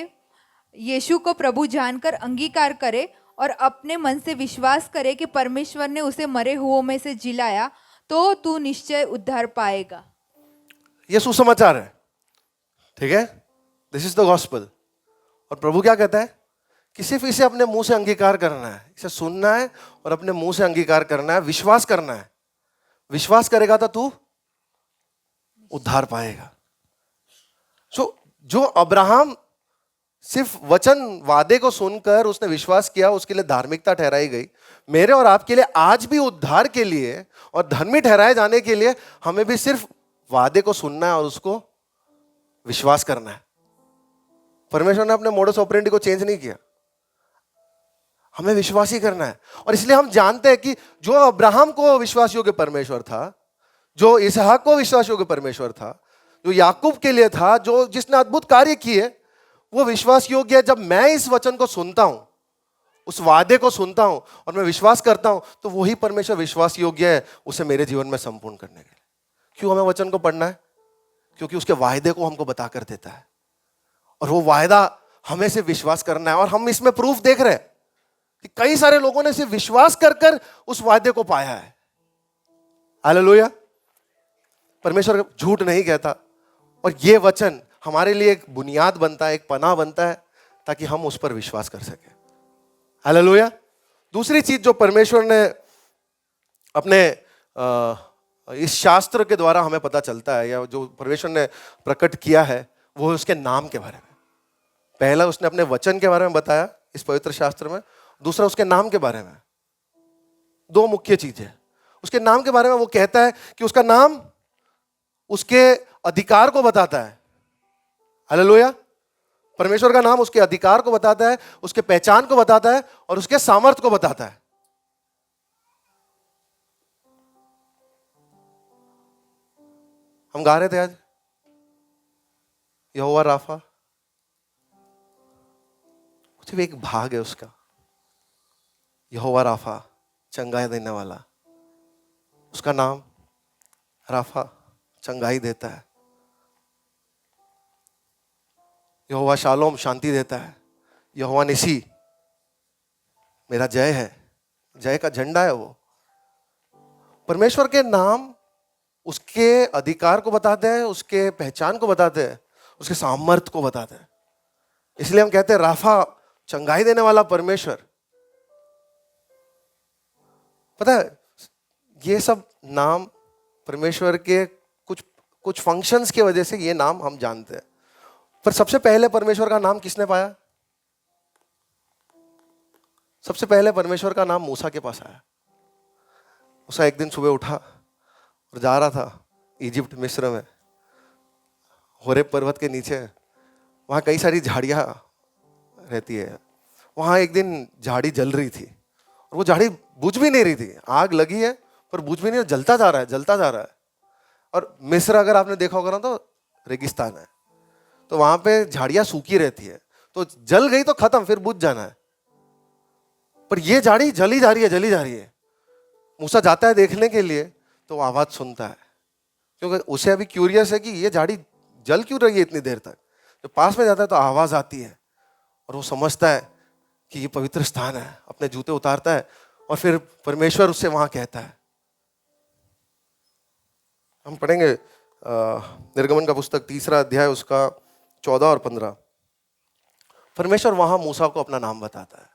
यीशु को प्रभु जानकर अंगीकार करे और अपने मन से विश्वास करे कि परमेश्वर ने उसे मरे हुओं में से जिलाया, तो तू निश्चय उद्धार पाएगा। यह सुसमाचार है, ठीक है? This is the gospel. और प्रभु क्या कहता है कि सिर्फ इसे अपने मुंह से अंगीकार करना है, इसे सुनना है और अपने मुंह से अंगीकार करना है, विश्वास करना है। विश्वास करेगा तो तू उद्धार पाएगा। जो अब्राहम सिर्फ वचन, वादे को सुनकर उसने विश्वास किया, उसके लिए धार्मिकता ठहराई गई। मेरे और आपके लिए आज भी उद्धार के लिए और धर्मी ठहराए जाने के लिए हमें भी सिर्फ वादे को सुनना है और उसको विश्वास करना है। परमेश्वर ने अपने मोडस ऑपरेंडी को चेंज नहीं किया, हमें विश्वास ही करना है। और इसलिए हम जानते हैं कि जो अब्राहम को विश्वास योग्य परमेश्वर था, जो इसहाक को विश्वास योग्य परमेश्वर था, जो याकूब के लिए था, जो जिसने अद्भुत कार्य किए, वो विश्वास योग्य है। जब मैं इस वचन को सुनता हूं, उस वादे को सुनता हूं और मैं विश्वास करता हूं, तो वही परमेश्वर विश्वास योग्य है उसे मेरे जीवन में संपूर्ण करने के लिए। क्यों हमें वचन को पढ़ना है? क्योंकि उसके वायदे को हमको बता कर देता है और वो वायदा हमें सिर्फ विश्वास करना है। और हम इसमें प्रूफ देख रहे हैं कि कई सारे लोगों ने सिर्फ विश्वास कर कर उस वायदे को पाया है। हालेलुया। परमेश्वर झूठ नहीं कहता और ये वचन हमारे लिए एक बुनियाद बनता है, एक पनाह बनता है, ताकि हम उस पर विश्वास कर सकें। हालेलुया। दूसरी चीज जो परमेश्वर ने अपने इस शास्त्र के द्वारा हमें पता चलता है, या जो परमेश्वर ने प्रकट किया है, वो है उसके नाम के बारे में। पहला उसने अपने वचन के बारे में बताया इस पवित्र शास्त्र में, दूसरा उसके नाम के बारे में। दो मुख्य चीजें। उसके नाम के बारे में वो कहता है कि उसका नाम उसके अधिकार को बताता है। हालेलुया। परमेश्वर का नाम उसके अधिकार को बताता है, उसके पहचान को बताता है और उसके सामर्थ्य को बताता है। हम गा रहे थे आज, यहोवा राफा, सिर्फ एक भाग है उसका। यहोवा राफा, चंगाई देने वाला, उसका नाम राफा, चंगाई देता है। यहोवा शालोम, शांति देता है। यहोवा निसी, मेरा जय है, जय का झंडा है वो। परमेश्वर के नाम उसके अधिकार को बताते हैं, उसके पहचान को बताते हैं, उसके सामर्थ्य को बताते हैं। इसलिए हम कहते हैं राफा, चंगाई देने वाला परमेश्वर। पता है, ये सब नाम परमेश्वर के कुछ फंक्शंस की वजह से ये नाम हम जानते हैं। पर सबसे पहले परमेश्वर का नाम किसने पाया? सबसे पहले परमेश्वर का नाम मूसा के पास आया। मूसा एक दिन सुबह उठा और जा रहा था इजिप्ट, मिस्र में, होरेब पर्वत के नीचे। वहाँ कई सारी झाड़ियाँ रहती है। वहाँ एक दिन झाड़ी जल रही थी और वो झाड़ी बुझ भी नहीं रही थी। आग लगी है पर बुझ भी नहीं, जलता जा रहा है, जलता जा रहा है। और मिस्र अगर आपने देखा होगा ना तो रेगिस्तान है, तो वहाँ पे झाड़ियाँ सूखी रहती है, तो जल गई तो खत्म, फिर बुझ जाना है। पर ये झाड़ी जली जा रही है, जली जा रही है। मूसा जाता है देखने के लिए तो वो आवाज सुनता है, क्योंकि उसे अभी क्यूरियस है कि ये झाड़ी जल क्यों रही है इतनी देर तक। जब पास में जाता है तो आवाज आती है और वो समझता है कि ये पवित्र स्थान है। अपने जूते उतारता है और फिर परमेश्वर उससे वहां कहता है। हम पढ़ेंगे निर्गमन का पुस्तक 3 अध्याय, उसका 14 और 15। परमेश्वर वहां मूसा को अपना नाम बताता है।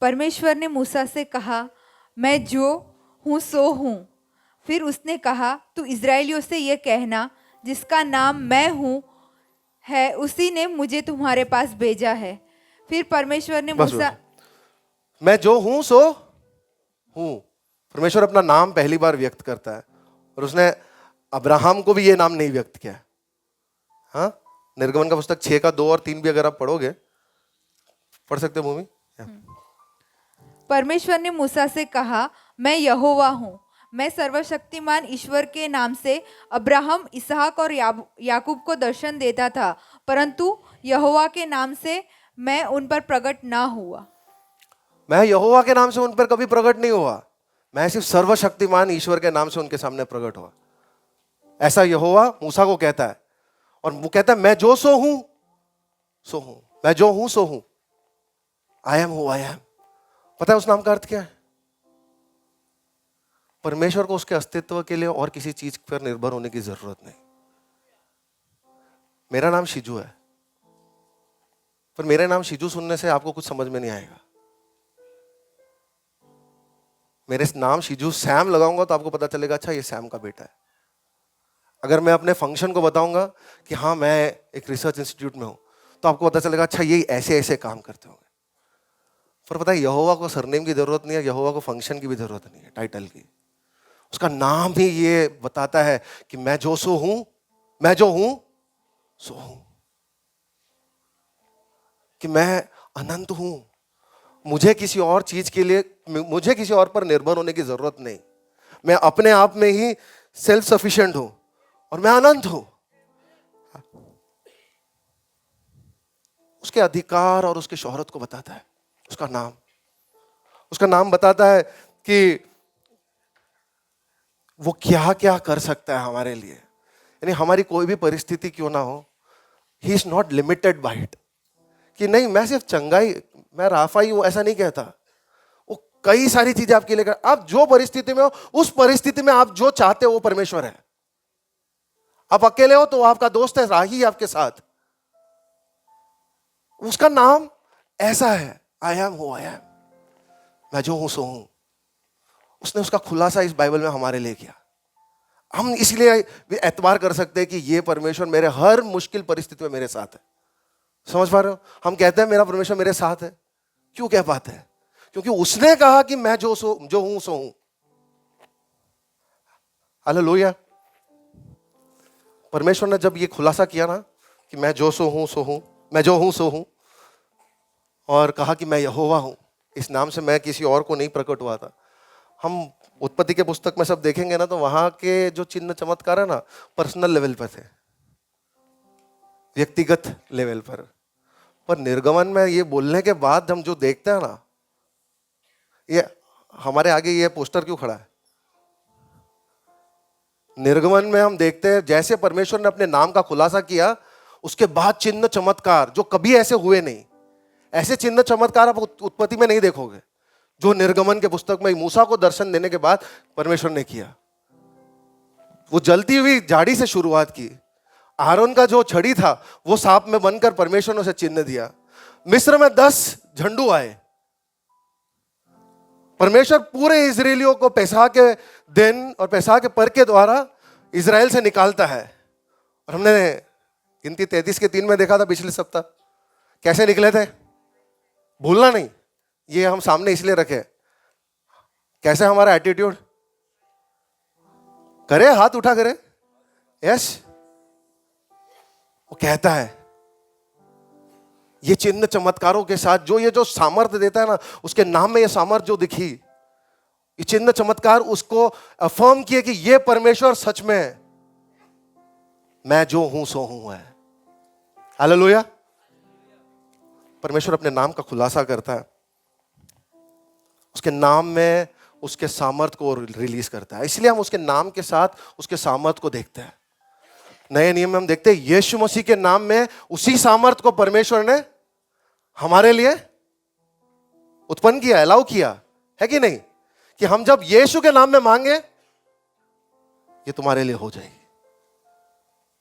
परमेश्वर ने मूसा से कहा, मैं जो हूँ सो हूँ। फिर उसने कहा, तू इस्राएलियों से यह कहना, जिसका नाम मैं हूँ है, उसी ने मुझे तुम्हारे पास भेजा है। फिर परमेश्वर ने बस मूसा, मैं जो हूं सो हूं। परमेश्वर अपना नाम पहली बार व्यक्त करता है और उसने अब्राहम को भी ये नाम नहीं व्यक्त किया। हाँ, निर्गमन का पुस्तक 6 का 2 और 3 भी अगर आप पढ़ोगे, पढ़ सकते हो भूमि। परमेश्वर ने मूसा से कहा, मैं यहोवा हूँ। मैं सर्वशक्तिमान ईश्वर के नाम से अब्राहम, इसहाक और याकूब को दर्शन देता था, परंतु यहोवा के नाम से मैं उन पर प्रकट ना हुआ। मैं यहोवा के नाम से उन पर कभी प्रकट नहीं हुआ, मैं सिर्फ सर्वशक्तिमान ईश्वर के नाम से उनके सामने प्रकट हुआ। ऐसा यहोवा मूसा को कहता है। और वो कहता है, मैं जो सो हूं सो हूं, मैं जो हूं सो हूं। I am who I am. पता है उस नाम का अर्थ क्या है? परमेश्वर को उसके अस्तित्व के लिए और किसी चीज पर निर्भर होने की जरूरत नहीं। मेरा नाम शिजू है, पर मेरे नाम शिजू सुनने से आपको कुछ समझ में नहीं आएगा। मेरे नाम शिजू सैम लगाऊंगा तो आपको पता चलेगा, अच्छा ये सैम का बेटा है। अगर मैं अपने फंक्शन को बताऊंगा कि हाँ मैं एक रिसर्च इंस्टीट्यूट में हूं, तो आपको पता चलेगा, अच्छा ये ऐसे ऐसे काम करते होंगे। पर पता है, यहोवा को सरनेम की जरूरत नहीं है, यहोवा को फंक्शन की भी जरूरत नहीं है, टाइटल की। उसका नाम ही ये बताता है कि मैं जो सो हूं, मैं जो हूं सो हूं, कि मैं अनंत हूं। मुझे किसी और चीज के लिए, मुझे किसी और पर निर्भर होने की जरूरत नहीं। मैं अपने आप में ही सेल्फ सफिशिएंट हूं और मैं अनंत हूं। उसके अधिकार और उसकी शोहरत को बताता है उसका नाम। उसका नाम बताता है कि वो क्या क्या कर सकता है हमारे लिए। यानी हमारी कोई भी परिस्थिति क्यों ना हो, he is not limited by it. कि नहीं मैं सिर्फ चंगाई, मैं राफा ही हूं, ऐसा नहीं कहता। वो कई सारी चीजें आपके लिए कर, आप जो परिस्थिति में हो उस परिस्थिति में आप जो चाहते हो वो परमेश्वर है। आप अकेले हो तो आपका दोस्त है, राही आपके साथ। उसका नाम ऐसा है, I am who I am, मैं जो हूं सो हूं। उसने उसका खुलासा इस बाइबल में हमारे लिए किया। हम इसलिए भी एतबार कर सकते हैं कि ये परमेश्वर मेरे हर मुश्किल परिस्थिति में मेरे साथ है। समझ पा रहे हो? हम कहते हैं मेरा परमेश्वर मेरे साथ है, क्यों कह पाते हैं? क्योंकि उसने कहा कि मैं जो हूं सो हूं। हालेलुया। परमेश्वर ने जब ये खुलासा किया ना कि मैं जो सो हूं, मैं जो हूं सो हूं, और कहा कि मैं यहोवा हूं, इस नाम से मैं किसी और को नहीं प्रकट हुआ था। हम उत्पत्ति के पुस्तक में सब देखेंगे ना, तो वहां के जो चिन्ह चमत्कार है ना, पर्सनल लेवल पर थे, व्यक्तिगत लेवल पर निर्गमन में ये बोलने के बाद हम जो देखते हैं ना, ये हमारे आगे ये पोस्टर क्यों खड़ा है? निर्गमन में हम देखते हैं जैसे परमेश्वर ने अपने नाम का खुलासा किया, उसके बाद चिन्ह चमत्कार जो कभी ऐसे हुए नहीं, ऐसे चिन्ह चमत्कार आप उत्पत्ति में नहीं देखोगे जो निर्गमन के पुस्तक में मूसा को दर्शन देने के बाद परमेश्वर ने किया। वो जलती हुई झाड़ी से शुरुआत की, आरोन का जो छड़ी था वो सांप में बनकर परमेश्वर ने उसे चिन्ह दिया। मिस्र में 10 झंडू आए, परमेश्वर पूरे इजरायलियों को पैसा के दिन और पैसा के पर के द्वारा इजराइल से निकालता है। और हमने गिनती 33 के 3 में देखा था पिछले सप्ताह, कैसे निकले थे, भूलना नहीं, ये हम सामने इसलिए रखे। कैसे हमारा एटीट्यूड, करे हाथ उठा करे, यस, वो कहता है ये चिन्ह चमत्कारों के साथ जो ये जो सामर्थ्य देता है ना, उसके नाम में ये सामर्थ्य जो दिखी, ये चिन्ह चमत्कार उसको अफर्म किए कि ये परमेश्वर सच में है, मैं जो हूं सो हूं है। हालेलुया। परमेश्वर अपने नाम का खुलासा करता है, उसके नाम में उसके सामर्थ्य को रिलीज करता है, इसलिए हम उसके नाम के साथ उसके सामर्थ्य को देखते हैं। नए नियम में हम देखते हैं यीशु मसीह के नाम में उसी सामर्थ्य को परमेश्वर ने हमारे लिए उत्पन्न किया, अलाउ किया, है कि नहीं? कि हम जब यीशु के नाम में मांगे, ये तुम्हारे लिए हो जाएगी।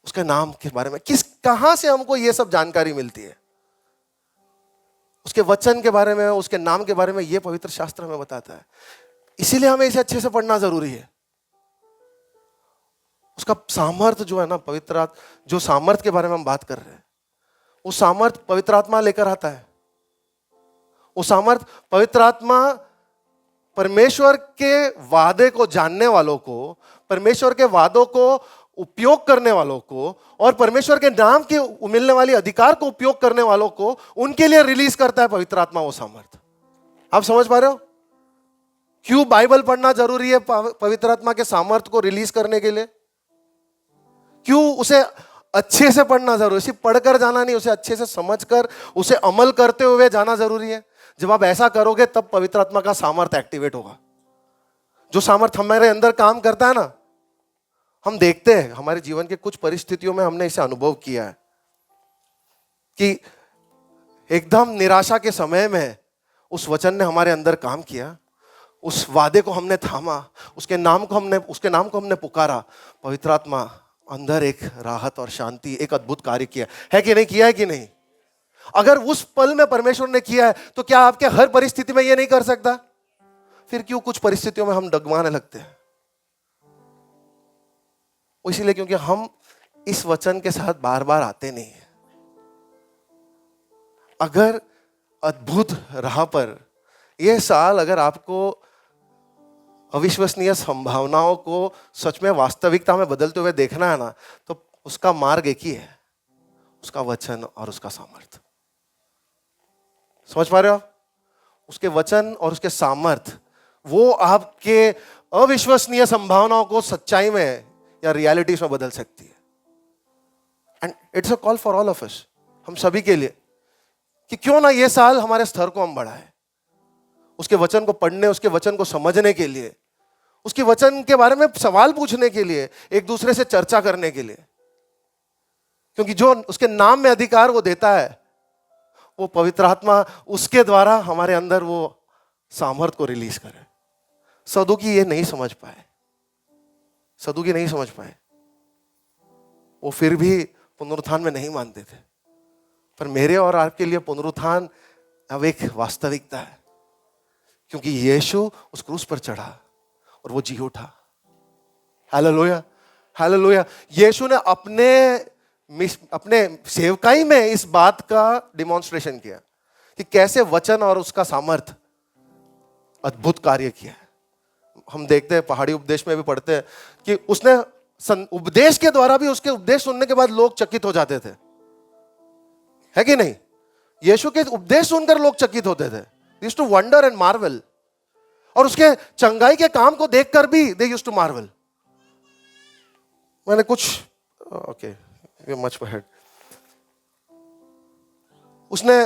उसके नाम के बारे में कहां से हमको ये सब जानकारी मिलती है? उसके वचन के बारे में, उसके नाम के बारे में ये पवित्र शास्त्र हमें बताता है। इसीलिए हमें इसे अच्छे से पढ़ना जरूरी है। उसका सामर्थ्य जो है ना, पवित्र जो सामर्थ्य के बारे में हम बात कर रहे हैं, वो सामर्थ्य पवित्र आत्मा लेकर आता है। वो सामर्थ्य पवित्र आत्मा परमेश्वर के वादे को जानने वालों को, परमेश्वर के वादों को उपयोग करने वालों को और परमेश्वर के नाम के मिलने वाली अधिकार को उपयोग करने वालों को, उनके लिए रिलीज करता है पवित्र आत्मा वो सामर्थ्य। आप समझ पा रहे हो क्यों बाइबल पढ़ना जरूरी है? पवित्र आत्मा के सामर्थ्य को रिलीज करने के लिए क्यों उसे अच्छे से पढ़ना जरूरी है? सिर्फ पढ़कर जाना नहीं, उसे अच्छे से समझकर उसे अमल करते हुए जाना जरूरी है। जब आप ऐसा करोगे तब पवित्र आत्मा का सामर्थ्य एक्टिवेट होगा। जो सामर्थ्य हमारे अंदर काम करता है ना, हम देखते हैं हमारे जीवन के कुछ परिस्थितियों में हमने इसे अनुभव किया है कि एकदम निराशा के समय में उस वचन ने हमारे अंदर काम किया, उस वादे को हमने थामा, उसके नाम को हमने पुकारा, पवित्र आत्मा अंदर एक राहत और शांति, एक अद्भुत कार्य किया है कि नहीं? किया है कि नहीं? अगर उस पल में परमेश्वर ने किया है तो क्या आपके हर परिस्थिति में ये नहीं कर सकता? फिर क्यों कुछ परिस्थितियों में हम डगमाने लगते हैं? इसीलिए क्योंकि हम इस वचन के साथ बार बार आते नहीं हैं। अगर अद्भुत राह पर यह साल अगर आपको अविश्वसनीय संभावनाओं को सच में वास्तविकता में बदलते हुए देखना है ना, तो उसका मार्ग एक ही है, उसका वचन और उसका सामर्थ्य। समझ पा रहे हो? उसके वचन और उसके सामर्थ्य वो आपके अविश्वसनीय संभावनाओं को सच्चाई में या रियलिटीज में बदल सकती है। And it's a call for all of us, हम सभी के लिए, कि क्यों ना ये साल हमारे स्तर को हम बढ़ाएं, उसके वचन को पढ़ने, उसके वचन को समझने के लिए, उसके वचन के बारे में सवाल पूछने के लिए, एक दूसरे से चर्चा करने के लिए। क्योंकि जो उसके नाम में अधिकार वो देता है, वो पवित्र आत्मा उसके द्वारा हमारे अंदर वो सामर्थ्य को रिलीज करे। सदुकी ये नहीं समझ पाए, सदुकी नहीं समझ पाए, वो फिर भी पुनरुत्थान में नहीं मानते थे। पर मेरे और आपके लिए पुनरुत्थान अब एक वास्तविकता है, क्योंकि यीशु उस क्रूस पर चढ़ा और वो जी उठा। Hallelujah, hallelujah. यीशु ने अपने सेवकाई में इस बात का डिमॉन्स्ट्रेशन किया कि कैसे वचन और उसका सामर्थ्य अद्भुत कार्य किया। हम देखते हैं, पहाड़ी उपदेश में भी पढ़ते हैं कि उसने उपदेश के द्वारा भी, उसके उपदेश सुनने के बाद लोग चकित हो जाते थे, है कि नहीं? यीशु के उपदेश सुनकर लोग चकित होते थे, used to wonder and marvel. और उसके चंगाई के काम को देखकर भी दे यूज्ड टू मार्वल। मैंने कुछ ओके मच अहेड। उसने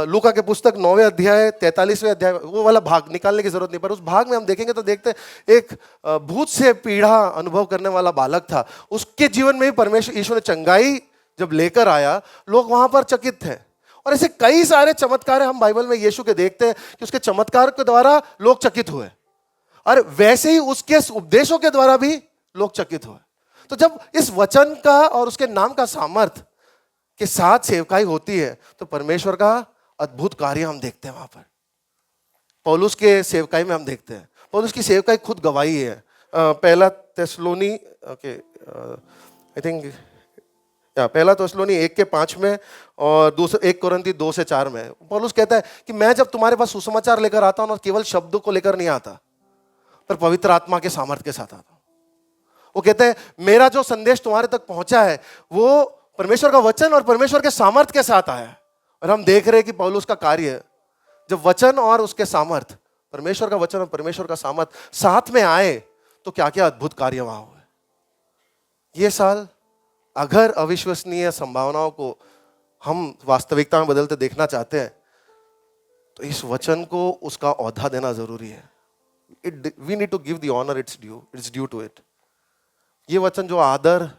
लूका के पुस्तक 9वें अध्याय 43वें अध्याय वो वाला भाग निकालने की जरूरत नहीं, पर उस भाग में हम देखेंगे तो देखते हैं एक भूत से पीड़ा अनुभव करने वाला बालक था। उसके जीवन में भी परमेश्वर यीशु ने चंगाई जब लेकर आया, लोग वहां पर चकित थे। और ऐसे कई सारे चमत्कार हम बाइबल में यीशु के देखते हैं कि उसके चमत्कार के द्वारा लोग चकित हुए, और वैसे ही उसके उपदेशों के द्वारा भी लोग चकित हुए। तो जब इस वचन का और उसके नाम का सामर्थ के साथ सेवकाई होती है तो परमेश्वर का अद्भुत कार्य हम देखते हैं। वहां पर पौलुस के सेवकाई में हम देखते हैं, पौलुस की सेवकाई खुद गवाही है। पहला तेसलोनी आई थिंक पहला तेसलोनी 1:5 में और 1 कोरिन्थी 2-4 में पौलुस कहता है कि मैं जब तुम्हारे पास सुसमाचार लेकर आता हूं ना, केवल शब्दों को लेकर नहीं आता, पर पवित्र आत्मा के सामर्थ्य के साथ आता हूं। वो कहते हैं मेरा जो संदेश तुम्हारे तक पहुंचा है वो परमेश्वर का वचन और परमेश्वर के सामर्थ्य के साथ आया है। और हम देख रहे हैं कि पौलुस का कार्य जब वचन और उसके सामर्थ्य, परमेश्वर का वचन और परमेश्वर का सामर्थ्य साथ में आए तो क्या क्या अद्भुत कार्य वहां हुए। ये साल अगर अविश्वसनीय संभावनाओं को हम वास्तविकता में बदलते देखना चाहते हैं तो इस वचन को उसका औधा देना जरूरी है। We need to give the honour its due to it. ये वचन जो आदर,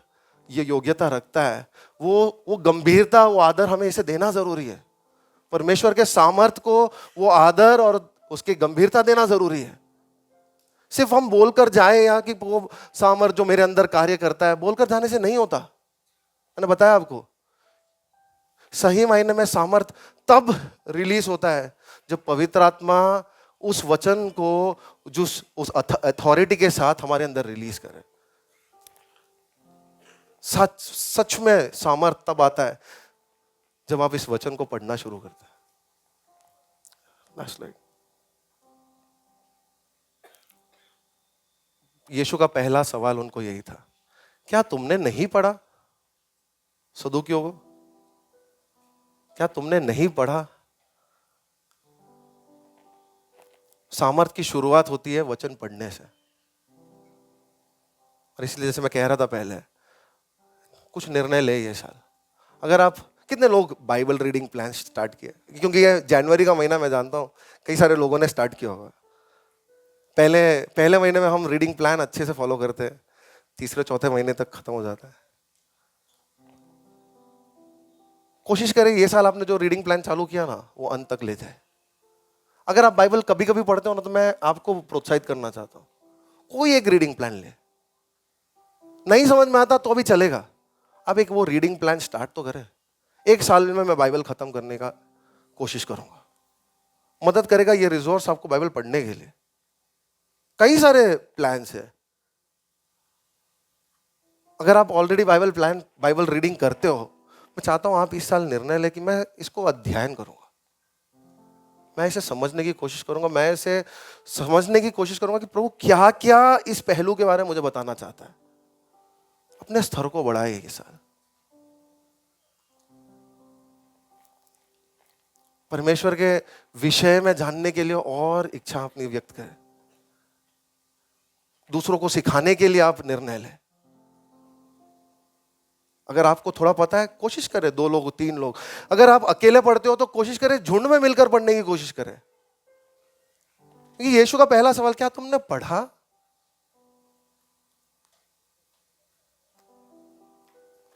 ये योग्यता रखता है, वो गंभीरता, वो आदर हमें इसे देना जरूरी है। परमेश्वर के सामर्थ्य को वो आदर और उसकी गंभीरता देना जरूरी है। सिर्फ हम बोलकर जाए या कि वो सामर्थ्य जो मेरे अंदर कार्य करता है, बोलकर जाने से नहीं होता। मैंने बताया आपको, सही मायने में सामर्थ्य तब रिलीज होता है जब पवित्र आत्मा उस वचन को जो उस अथॉरिटी के साथ हमारे अंदर रिलीज करे। सच में सामर्थ तब आता है जब आप इस वचन को पढ़ना शुरू करते हैं। Last slide. यीशु का पहला सवाल उनको यही था, क्या तुमने नहीं पढ़ा सदूकियों को? क्या तुमने नहीं पढ़ा? सामर्थ की शुरुआत होती है वचन पढ़ने से। और इसलिए जैसे मैं कह रहा था पहले, कुछ निर्णय ले ये साल। अगर आप कितने लोग बाइबल रीडिंग प्लान स्टार्ट किए? क्योंकि ये जनवरी का महीना, मैं जानता हूँ कई सारे लोगों ने स्टार्ट किया होगा। पहले महीने में हम रीडिंग प्लान अच्छे से फॉलो करते हैं, तीसरे चौथे महीने तक खत्म हो जाता है। कोशिश करें ये साल आपने जो रीडिंग प्लान चालू किया ना वो अंत तक ले जाए। अगर आप बाइबल कभी कभी पढ़ते हो ना तो मैं आपको प्रोत्साहित करना चाहता हूँ, कोई एक रीडिंग प्लान ले। नहीं समझ में आता तो भी चलेगा, आप एक वो रीडिंग प्लान स्टार्ट तो करें। एक साल में मैं बाइबल खत्म करने का कोशिश करूंगा। मदद करेगा ये रिसोर्स आपको बाइबल पढ़ने के लिए। कई सारे प्लान्स है। अगर आप ऑलरेडी बाइबल रीडिंग करते हो, मैं चाहता हूं आप इस साल निर्णय ले कि मैं इसको अध्ययन करूंगा, मैं इसे समझने की कोशिश करूंगा, मैं इसे समझने की कोशिश करूंगा कि प्रभु क्या क्या इस पहलू के बारे में मुझे बताना चाहता है। अपने स्तर को बढ़ाए ये साल। परमेश्वर के विषय में जानने के लिए और इच्छा अपनी व्यक्त करें। दूसरों को सिखाने के लिए आप निर्णय लें। अगर आपको थोड़ा पता है, कोशिश करें 2 लोग 3 लोग। अगर आप अकेले पढ़ते हो तो कोशिश करें झुंड में मिलकर पढ़ने की कोशिश करें। क्योंकि यीशु का पहला सवाल, क्या तुमने पढ़ा?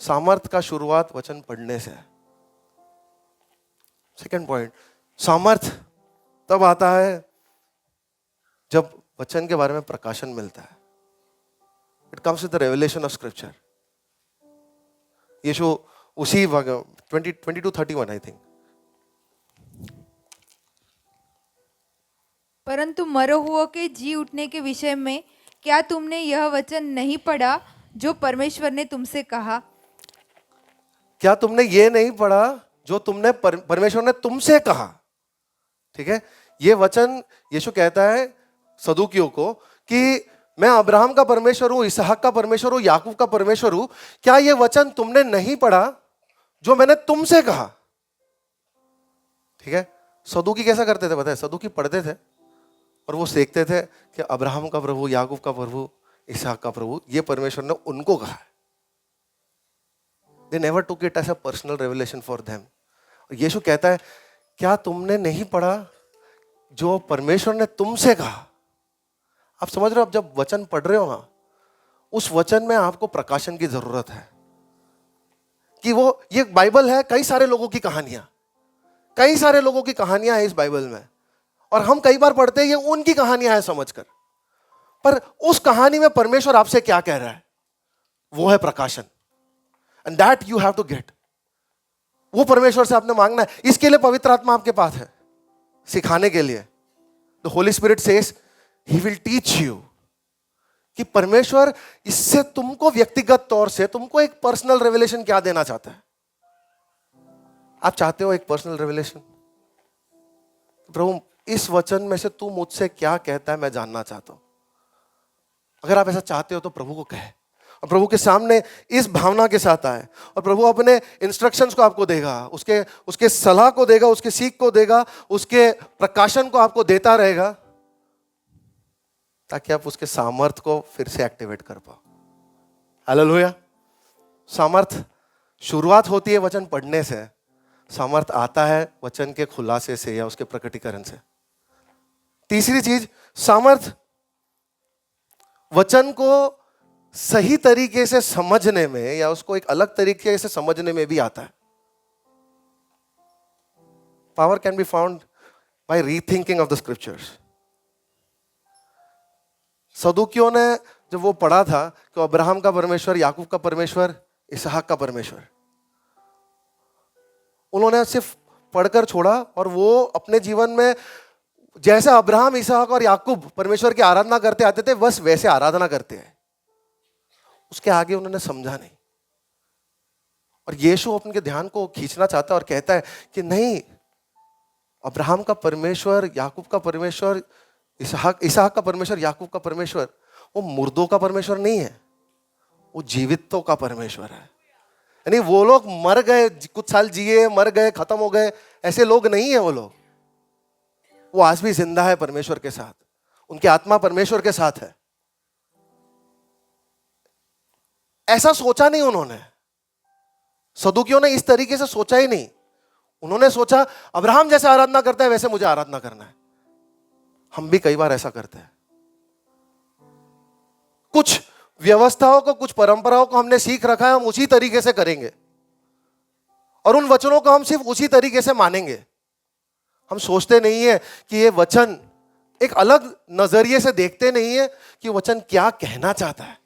सामर्थ का शुरुआत वचन पढ़ने से है। सेकंड पॉइंट, सामर्थ तब आता है जब वचन के बारे में प्रकाशन मिलता है। It comes with the revelation of scripture. यीशु उसी 22:31 आई थिंक। परंतु मरे हुओं के जी उठने के विषय में क्या तुमने यह वचन नहीं पढ़ा जो परमेश्वर ने तुमसे कहा? क्या तुमने ये नहीं पढ़ा जो तुमने परमेश्वर ने तुमसे कहा? ठीक है, ये वचन यीशु कहता है सदूकियों को कि मैं अब्राहम का परमेश्वर हूं, इसहाक का परमेश्वर हूं, याकूब का परमेश्वर हूं। क्या ये वचन तुमने नहीं पढ़ा जो मैंने तुमसे कहा? ठीक है, सदूकी कैसा करते थे पता है? सदूकी पढ़ते थे और वो सीखते थे कि अब्राहम का प्रभु, याकूब का प्रभु, इसहाक का प्रभु, ये परमेश्वर ने उनको कहा है। They never took it as a personal revelation for them. और यीशु कहता है, क्या तुमने नहीं पढ़ा जो परमेश्वर ने तुमसे कहा? आप समझ रहे हो? आप जब वचन पढ़ रहे हो ना, उस वचन में आपको प्रकाशन की जरूरत है कि वो, ये बाइबल है, कई सारे लोगों की कहानियां, कई सारे लोगों की कहानियां हैं इस बाइबल में, और हम कई बार पढ़ते हैं ये उनकी कहानियां हैं समझकर, पर उस कहानी में परमेश्वर आपसे क्या कह रहा है, वो है प्रकाशन। And that you have to get. वो परमेश्वर से आपने मांगना है। इसके लिए पवित्र आत्मा आपके पास है, सिखाने के लिए। The Holi spirit says he will teach you, कि परमेश्वर इससे तुमको व्यक्तिगत तौर से, तुमको एक पर्सनल रेवलेशन क्या देना चाहता है। आप चाहते हो एक पर्सनल रेवलेशन? प्रभु, इस वचन में से तू मुझसे क्या कहता है, मैं जानना चाहता हूं। अगर आप ऐसा चाहते हो तो प्रभु को कहे, और प्रभु के सामने इस भावना के साथ आए, और प्रभु अपने इंस्ट्रक्शंस को आपको देगा, उसके सलाह को देगा, उसके सीख को देगा, उसके प्रकाशन को आपको देता रहेगा, ताकि आप उसके सामर्थ को फिर से एक्टिवेट कर पाओ। हालेलुया। सामर्थ शुरुआत होती है वचन पढ़ने से, सामर्थ आता है वचन के खुलासे से या उसके प्रकटीकरण से। तीसरी चीज, सामर्थ वचन को सही तरीके से समझने में या उसको एक अलग तरीके से समझने में भी आता है। Power can be found by rethinking of the scriptures. सदूकियों ने जब वो पढ़ा था कि अब्राहम का परमेश्वर, याकूब का परमेश्वर, इसहाक का परमेश्वर, उन्होंने सिर्फ पढ़कर छोड़ा, और वो अपने जीवन में जैसे अब्राहम, इसहाक और याकूब परमेश्वर की आराधना करते आते थे, बस वैसे आराधना करते हैं। उसके आगे उन्होंने समझा नहीं। और यीशु अपने ध्यान को खींचना चाहता है और कहता है कि नहीं, अब्राहम का परमेश्वर, याकूब का परमेश्वर, इसहाक का परमेश्वर, याकूब का परमेश्वर, वो मुर्दों का परमेश्वर नहीं है, वो जीवितों का परमेश्वर है। यानी वो लोग मर गए, कुछ साल जिए, मर गए, खत्म हो गए, ऐसे लोग नहीं है वो लोग। वो आज भी जिंदा है परमेश्वर के साथ, उनकी आत्मा परमेश्वर के साथ है। ऐसा सोचा नहीं उन्होंने, सदूकियों ने इस तरीके से सोचा ही नहीं। उन्होंने सोचा अब्राहम जैसे आराधना करता है वैसे मुझे आराधना करना है। हम भी कई बार ऐसा करते हैं। कुछ व्यवस्थाओं को, कुछ परंपराओं को हमने सीख रखा है, हम उसी तरीके से करेंगे, और उन वचनों को हम सिर्फ उसी तरीके से मानेंगे। हम सोचते नहीं है कि ये वचन, एक अलग नजरिए से देखते नहीं है कि वचन क्या कहना चाहता है।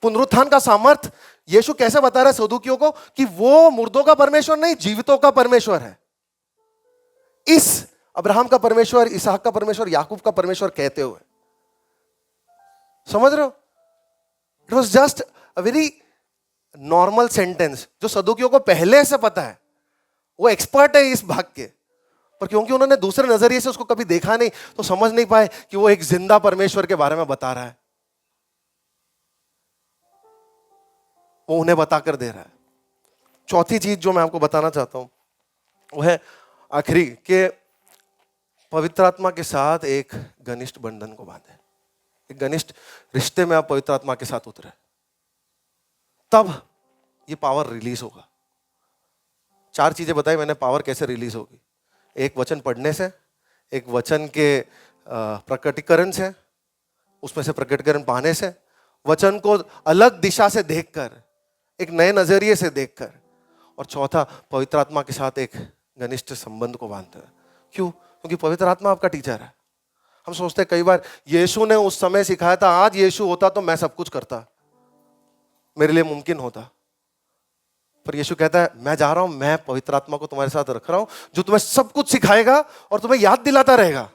पुनरुत्थान का सामर्थ यीशु कैसे बता रहा है सदूकियों को कि वो मुर्दों का परमेश्वर नहीं, जीवितों का परमेश्वर है। इस अब्राहम का परमेश्वर, इसहाक का परमेश्वर, याकूब का परमेश्वर कहते हुए, समझ रहे हो? It was just a very normal sentence जो सदूकियों को पहले से पता है। वो एक्सपर्ट है इस भाग के, पर क्योंकि उन्होंने दूसरे नजरिए से उसको कभी देखा नहीं, तो समझ नहीं पाए कि वो एक जिंदा परमेश्वर के बारे में बता रहा है। वो उन्हें बताकर दे रहा है। चौथी चीज जो मैं आपको बताना चाहता हूं वो है आखिरी, के पवित्र आत्मा के साथ एक घनिष्ठ बंधन को बांधे। एक घनिष्ठ रिश्ते में आप पवित्र आत्मा के साथ उतरे, तब ये पावर रिलीज होगा। 4 चीजें बताई मैंने, पावर कैसे रिलीज होगी। एक वचन पढ़ने से, एक वचन के प्रकटीकरण से, उसमें से प्रकटीकरण पाने से, वचन को अलग दिशा से देखकर, एक नए नजरिए से देखकर, और चौथा पवित्र आत्मा के साथ एक घनिष्ठ संबंध को बांधते हैं। क्यों? क्योंकि पवित्र आत्मा आपका टीचर है। हम सोचते हैं कई बार यीशु ने उस समय सिखाया था, आज यीशु होता तो मैं सब कुछ करता, मेरे लिए मुमकिन होता। पर यीशु कहता है मैं जा रहा हूं, मैं पवित्र आत्मा को तुम्हारे साथ रख रहा हूं जो तुम्हें सब कुछ सिखाएगा और तुम्हें याद दिलाता रहेगा।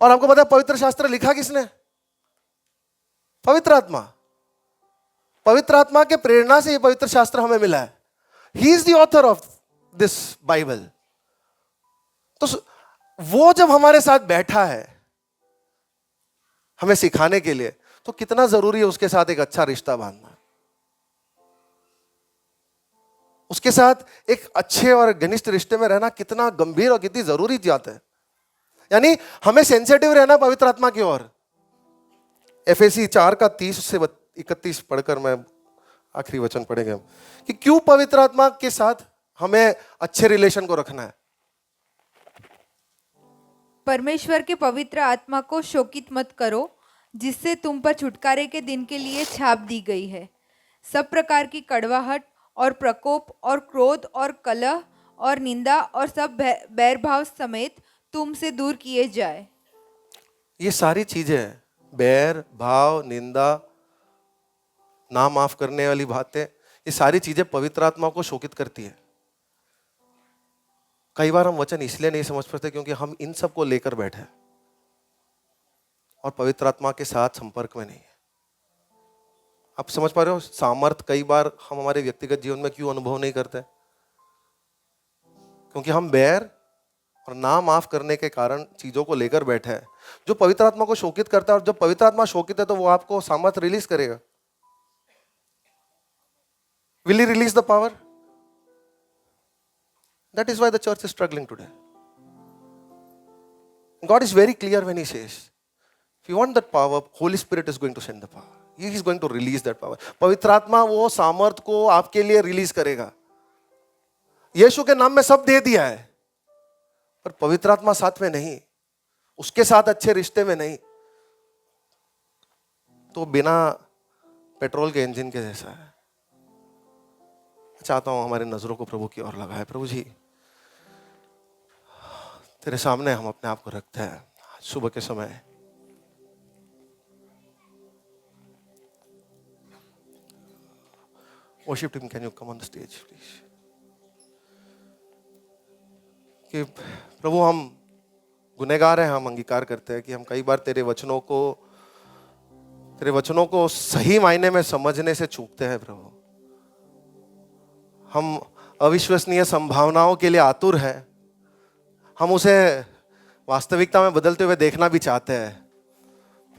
और आपको पता है पवित्र शास्त्र लिखा किसने? पवित्र आत्मा। पवित्र आत्मा के प्रेरणा से ये पवित्र शास्त्र हमें मिला है। He is the author of this Bible. तो वो जब हमारे साथ बैठा है हमें सिखाने के लिए, तो कितना जरूरी है उसके साथ एक अच्छा रिश्ता बांधना, उसके साथ एक अच्छे और घनिष्ठ रिश्ते में रहना कितना गंभीर और कितनी जरूरी बात है। यानी हमें सेंसिटिव रहना पवित्र आत्मा की ओर। एफएसी 4 का 30 से 31 पढ़कर मैं आखिरी वचन पढ़ेंगे हम, कि क्यों पवित्र आत्मा के साथ हमें अच्छे रिलेशन को रखना है। परमेश्वर के पवित्र आत्मा को शोकित मत करो, जिससे तुम पर छुटकारे के दिन के लिए छाप दी गई है। सब प्रकार की कड़वाहट और प्रकोप और क्रोध और कलह और निंदा और सब बैरभाव समेत तुमसे दूर किए जाए। ये सारी चीजें, बैर भाव, निंदा, ना माफ करने वाली बातें, ये सारी चीजें पवित्र आत्मा को शोकित करती है। कई बार हम वचन इसलिए नहीं समझ पाते क्योंकि हम इन सब को लेकर बैठे हैं और पवित्र आत्मा के साथ संपर्क में नहीं है। आप समझ पा रहे हो सामर्थ कई बार हम हमारे व्यक्तिगत जीवन में क्यों अनुभव नहीं करते? क्योंकि हम बैर और ना माफ करने के कारण चीजों को लेकर बैठे हैं जो पवित्र आत्मा को शोकित करता है। और जब पवित्र आत्मा शोकित है तो वो आपको सामर्थ रिलीज करेगा। Will he release the power? That is why the church is struggling today. God is very clear when He says, if you want that power, Holy Spirit is going to send the power. He is going to release that power. पवित्र आत्मा वो सामर्थ को आपके लिए release करेगा। यीशु के नाम में सब दे दिया है, पर पवित्र आत्मा साथ में नहीं, उसके साथ अच्छे रिश्ते में नहीं, तो बिना पेट्रोल के इंजन के जैसा है। चाहता हूं हमारे नजरों को प्रभु की ओर लगाए। प्रभु जी, तेरे सामने हम अपने आप को रखते हैं सुबह के समय। Worship team, can you come on the stage please. कि प्रभु हम गुनहगार हैं, हम अंगीकार करते हैं कि हम कई बार तेरे वचनों को सही मायने में समझने से चूकते हैं। प्रभु हम अविश्वसनीय संभावनाओं के लिए आतुर हैं, हम उसे वास्तविकता में बदलते हुए देखना भी चाहते हैं,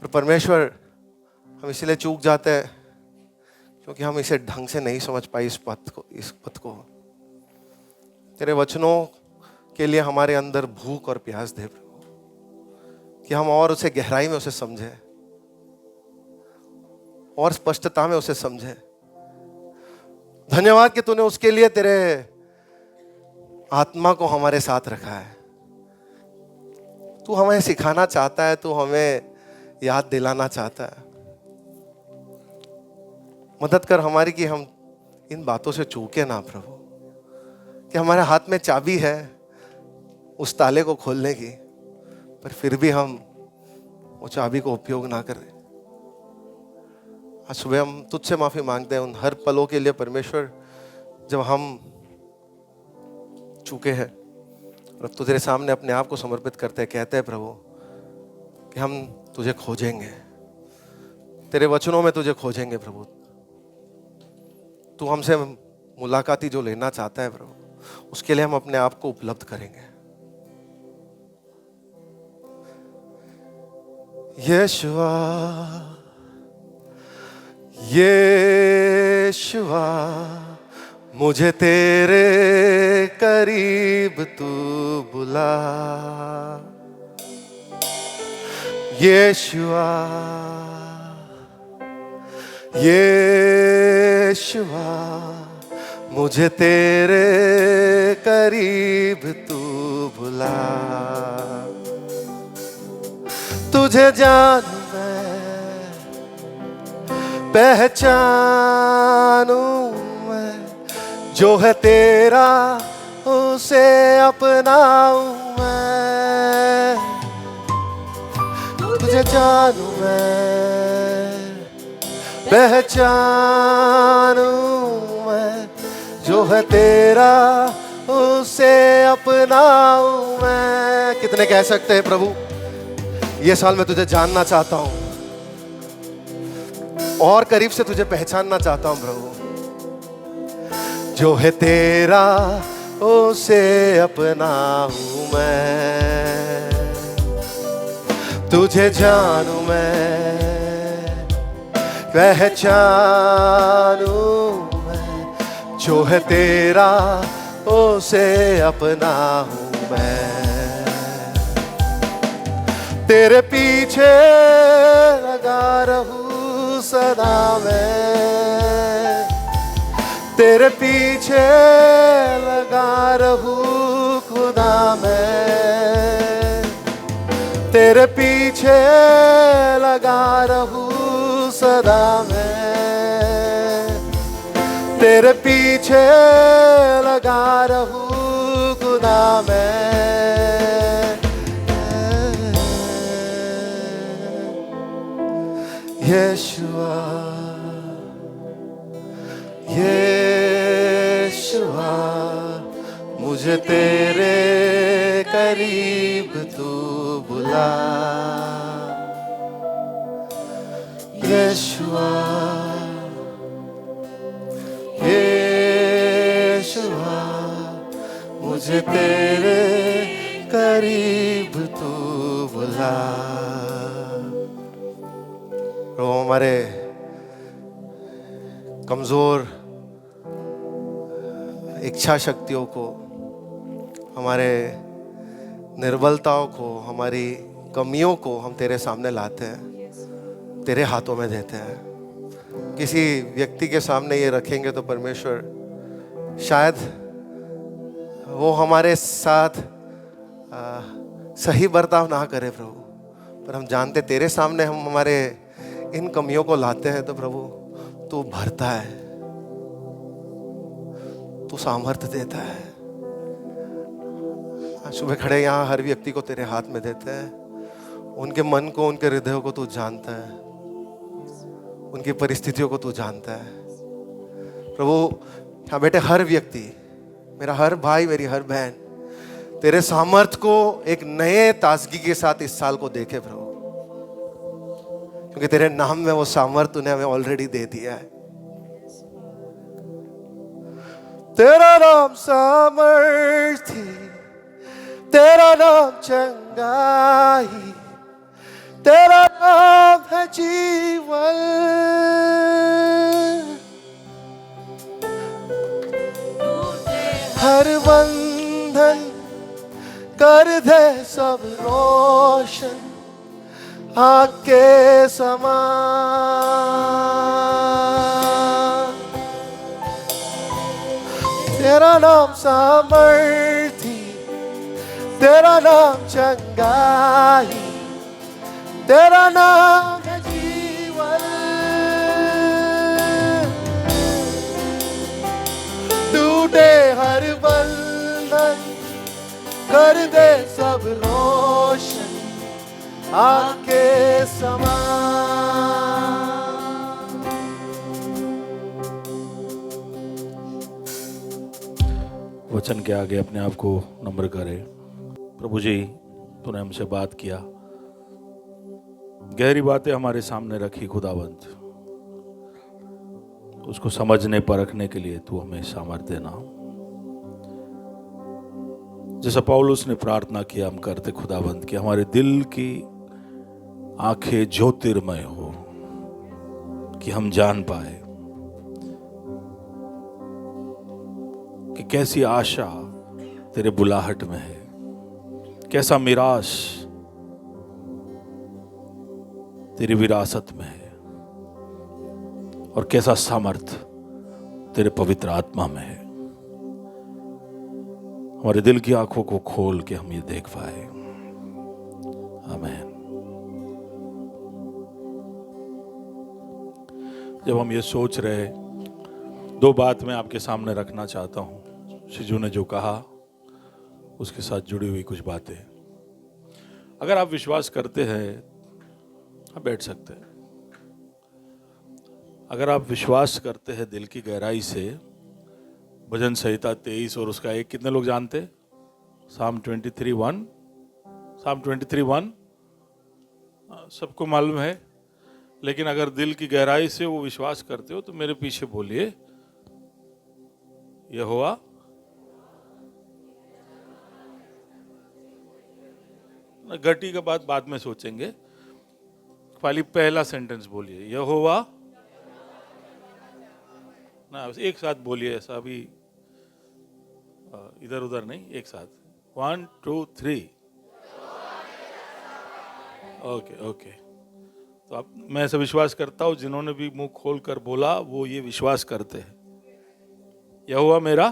पर परमेश्वर हम इसलिए चूक जाते हैं क्योंकि हम इसे ढंग से नहीं समझ पाए इस पथ को। तेरे वचनों के लिए हमारे अंदर भूख और प्यास दे प्रभु, कि हम और उसे गहराई में उसे समझे और स्पष्टता में उसे समझे। धन्यवाद कि तूने उसके लिए तेरे आत्मा को हमारे साथ रखा है। तू हमें सिखाना चाहता है, तू हमें याद दिलाना चाहता है। मदद कर हमारी कि हम इन बातों से चूके ना प्रभु, कि हमारे हाथ में चाबी है उस ताले को खोलने की, पर फिर भी हम वो चाबी को उपयोग ना करें। आज सुबह हम तुझसे माफी मांगते हैं उन हर पलों के लिए परमेश्वर जब हम चूके हैं, और अब तो तेरे सामने अपने आप को समर्पित करते हैं। कहते हैं प्रभु कि हम तुझे खोजेंगे, तेरे वचनों में तुझे खोजेंगे प्रभु। तू हमसे मुलाकाती जो लेना चाहता है प्रभु, उसके लिए हम अपने आप को उपलब्ध करेंगे। यीशुआ यीशुआ मुझे तेरे करीब तू बुला। यीशुआ यीशुआ मुझे तेरे करीब तू बुला। तुझे जानूं मैं, पहचानूं मैं, जो है तेरा उसे अपनाऊं मैं। तुझे जानूं मैं, पहचानूं मैं, जो है तेरा उसे अपनाऊं मैं। कितने कह सकते हैं प्रभु, ये साल मैं तुझे जानना चाहता हूं और करीब से तुझे पहचानना चाहता हूं प्रभु। जो है तेरा उसे अपनाऊं मैं। तुझे जानूं मैं, पहचानूं मैं, जो है तेरा उसे अपनाऊं मैं। तेरे पीछे लगा रहूं सदा मैं, तेरे पीछे लगा रहूं खुदा मैं, तेरे पीछे लगा रहूं सदा मैं, तेरे पीछे लगा रहूं खुदा मैं। यीशुआ यीशुआ मुझे तेरे करीब तू बुला, यीशुआ यीशुआ मुझे तेरे करीब तू बुला। तो हमारे कमज़ोर इच्छा शक्तियों को, हमारे निर्बलताओं को, हमारी कमियों को हम तेरे सामने लाते हैं, तेरे हाथों में देते हैं। किसी व्यक्ति के सामने ये रखेंगे तो परमेश्वर शायद वो हमारे साथ सही बर्ताव ना करे प्रभु, पर हम जानते तेरे सामने हम हमारे इन कमियों को लाते हैं तो प्रभु तू भरता है, तू सामर्थ्य देता है। आज सुबह खड़े यहाँ हर व्यक्ति को तेरे हाथ में देते हैं, उनके मन को, उनके हृदयों को तू जानता है, उनकी परिस्थितियों को तू जानता है प्रभु। यहाँ बेटे हर व्यक्ति, मेरा हर भाई, मेरी हर बहन तेरे सामर्थ्य को एक नए ताजगी के साथ इस साल को देखे प्रभु, क्योंकि तेरे नाम में वो सामर्थ्य तूने हमें ऑलरेडी दे दिया है। तेरा नाम सामर्थी, तेरा नाम चंगाई, तेरा नाम है जीवन। हर बंधन कर दे सब रोशन आके समान। तेरा नाम सामर्थी, तेरा नाम चंगाई, तेरा नाम है जीवन। टूटे हर बंधन कर दे सब रोशन आके समान। वचन के आगे अपने आप को नम्र करें। प्रभु जी, तूने हमसे बात किया, गहरी बातें हमारे सामने रखी खुदावंत, उसको समझने परखने के लिए तू हमें सामर्थ्य देना। जैसा पौलुस ने प्रार्थना किया हम करते खुदावंत कि हमारे दिल की आंखें ज्योतिर्मय हो, कि हम जान पाए कि कैसी आशा तेरे बुलाहट में है, कैसा मिरास तेरी विरासत में है, और कैसा सामर्थ तेरे पवित्र आत्मा में है। हमारे दिल की आंखों को खोल के हम ये देख पाए। आमीन। जब हम ये सोच रहे, दो बात मैं आपके सामने रखना चाहता हूं। शिजू ने जो कहा उसके साथ जुड़ी हुई कुछ बातें। अगर आप विश्वास करते हैं, आप बैठ सकते हैं। अगर आप विश्वास करते हैं दिल की गहराई से, भजन संहिता 23 और उसका 1 कितने लोग जानते? साम 23:1, साम 23:1 सबको मालूम है। लेकिन अगर दिल की गहराई से वो विश्वास करते हो तो मेरे पीछे बोलिए, यहोवा गटी का बात बाद में सोचेंगे, खाली पहला सेंटेंस बोलिए, यहोवा ना, एक साथ बोलिए, ऐसा अभी इधर उधर नहीं, एक साथ 1 2 3। ओके ओके, तो आप, मैं ऐसा विश्वास करता हूँ जिन्होंने भी मुंह खोल कर बोला वो ये विश्वास करते हैं, यहोवा मेरा,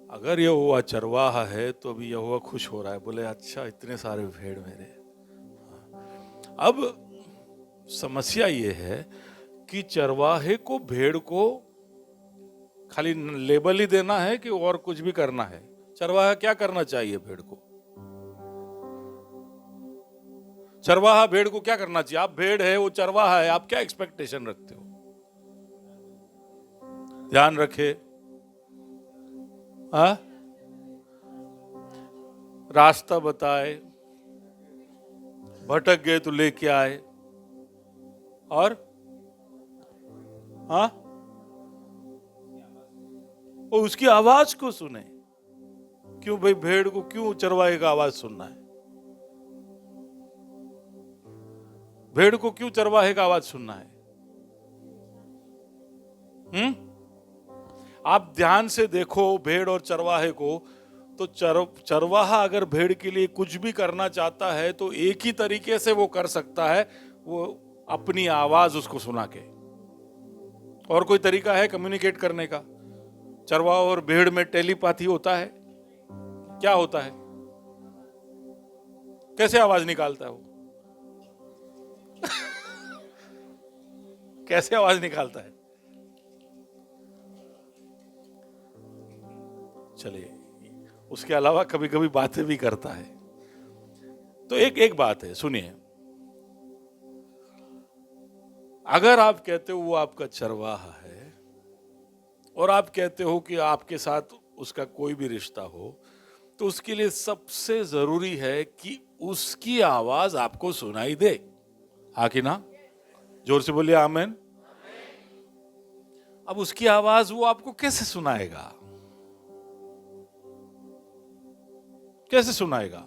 अगर यहोवा चरवाहा है तो अभी यहोवा खुश हो रहा है, बोले अच्छा इतने सारे भेड़ मेरे। अब समस्या ये है कि चरवाहे को भेड़ को खाली लेबल ही देना है कि और कुछ भी करना है। चरवाहा क्या करना चाहिए भेड़ को? चरवाहा भेड़ को क्या करना चाहिए? आप भेड़ है, वो चरवाहा है, आप क्या एक्सपेक्टेशन रखते हो? ध्यान रखे, हाँ, रास्ता बताए, भटक गए तो लेके आए, और हाँ, और उसकी आवाज को सुने। क्यों भाई, भेड़ को क्यों चरवाहे का आवाज सुनना है? भेड़ को क्यों चरवाहे का आवाज सुनना है? आप ध्यान से देखो भेड़ और चरवाहे को, तो चरवाहा अगर भेड़ के लिए कुछ भी करना चाहता है तो एक ही तरीके से वो कर सकता है, वो अपनी आवाज उसको सुना के। और कोई तरीका है कम्युनिकेट करने का? चरवाहा और भेड़ में टेलीपैथी होता है? क्या होता है? कैसे आवाज निकालता है वो? कैसे आवाज निकालता है? चलिए, उसके अलावा कभी कभी बातें भी करता है। तो एक बात है, सुनिए, अगर आप कहते हो वो आपका चरवाहा है और आप कहते हो कि आपके साथ उसका कोई भी रिश्ता हो, तो उसके लिए सबसे जरूरी है कि उसकी आवाज आपको सुनाई दे। हाँ कि ना? जोर से बोलिए आमेन। अब उसकी आवाज वो आपको कैसे सुनाएगा? कैसे सुनाएगा?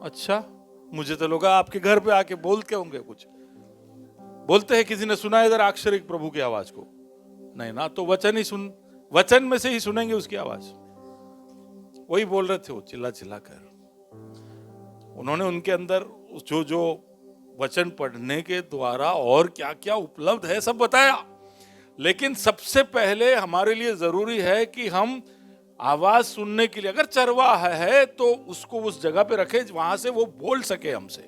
अच्छा, मुझे तो लगा आपके घर पे आके बोलते होंगे, कुछ बोलते हैं, किसी ने सुना इधर अक्षरिक प्रभु की आवाज को? नहीं ना, तो वचन में से ही सुनेंगे उसकी आवाज। वही बोल रहे थे वो चिल्ला चिल्ला कर। उन्होंने उनके अंदर जो वचन पढ़ने के द्वारा और क्या क्या उपलब्ध है सब बताया, लेकिन सबसे पहले हमारे लिए जरूरी है कि हम आवाज सुनने के लिए, अगर चरवाहा है तो उसको उस जगह पे रखे वहां से वो बोल सके हमसे।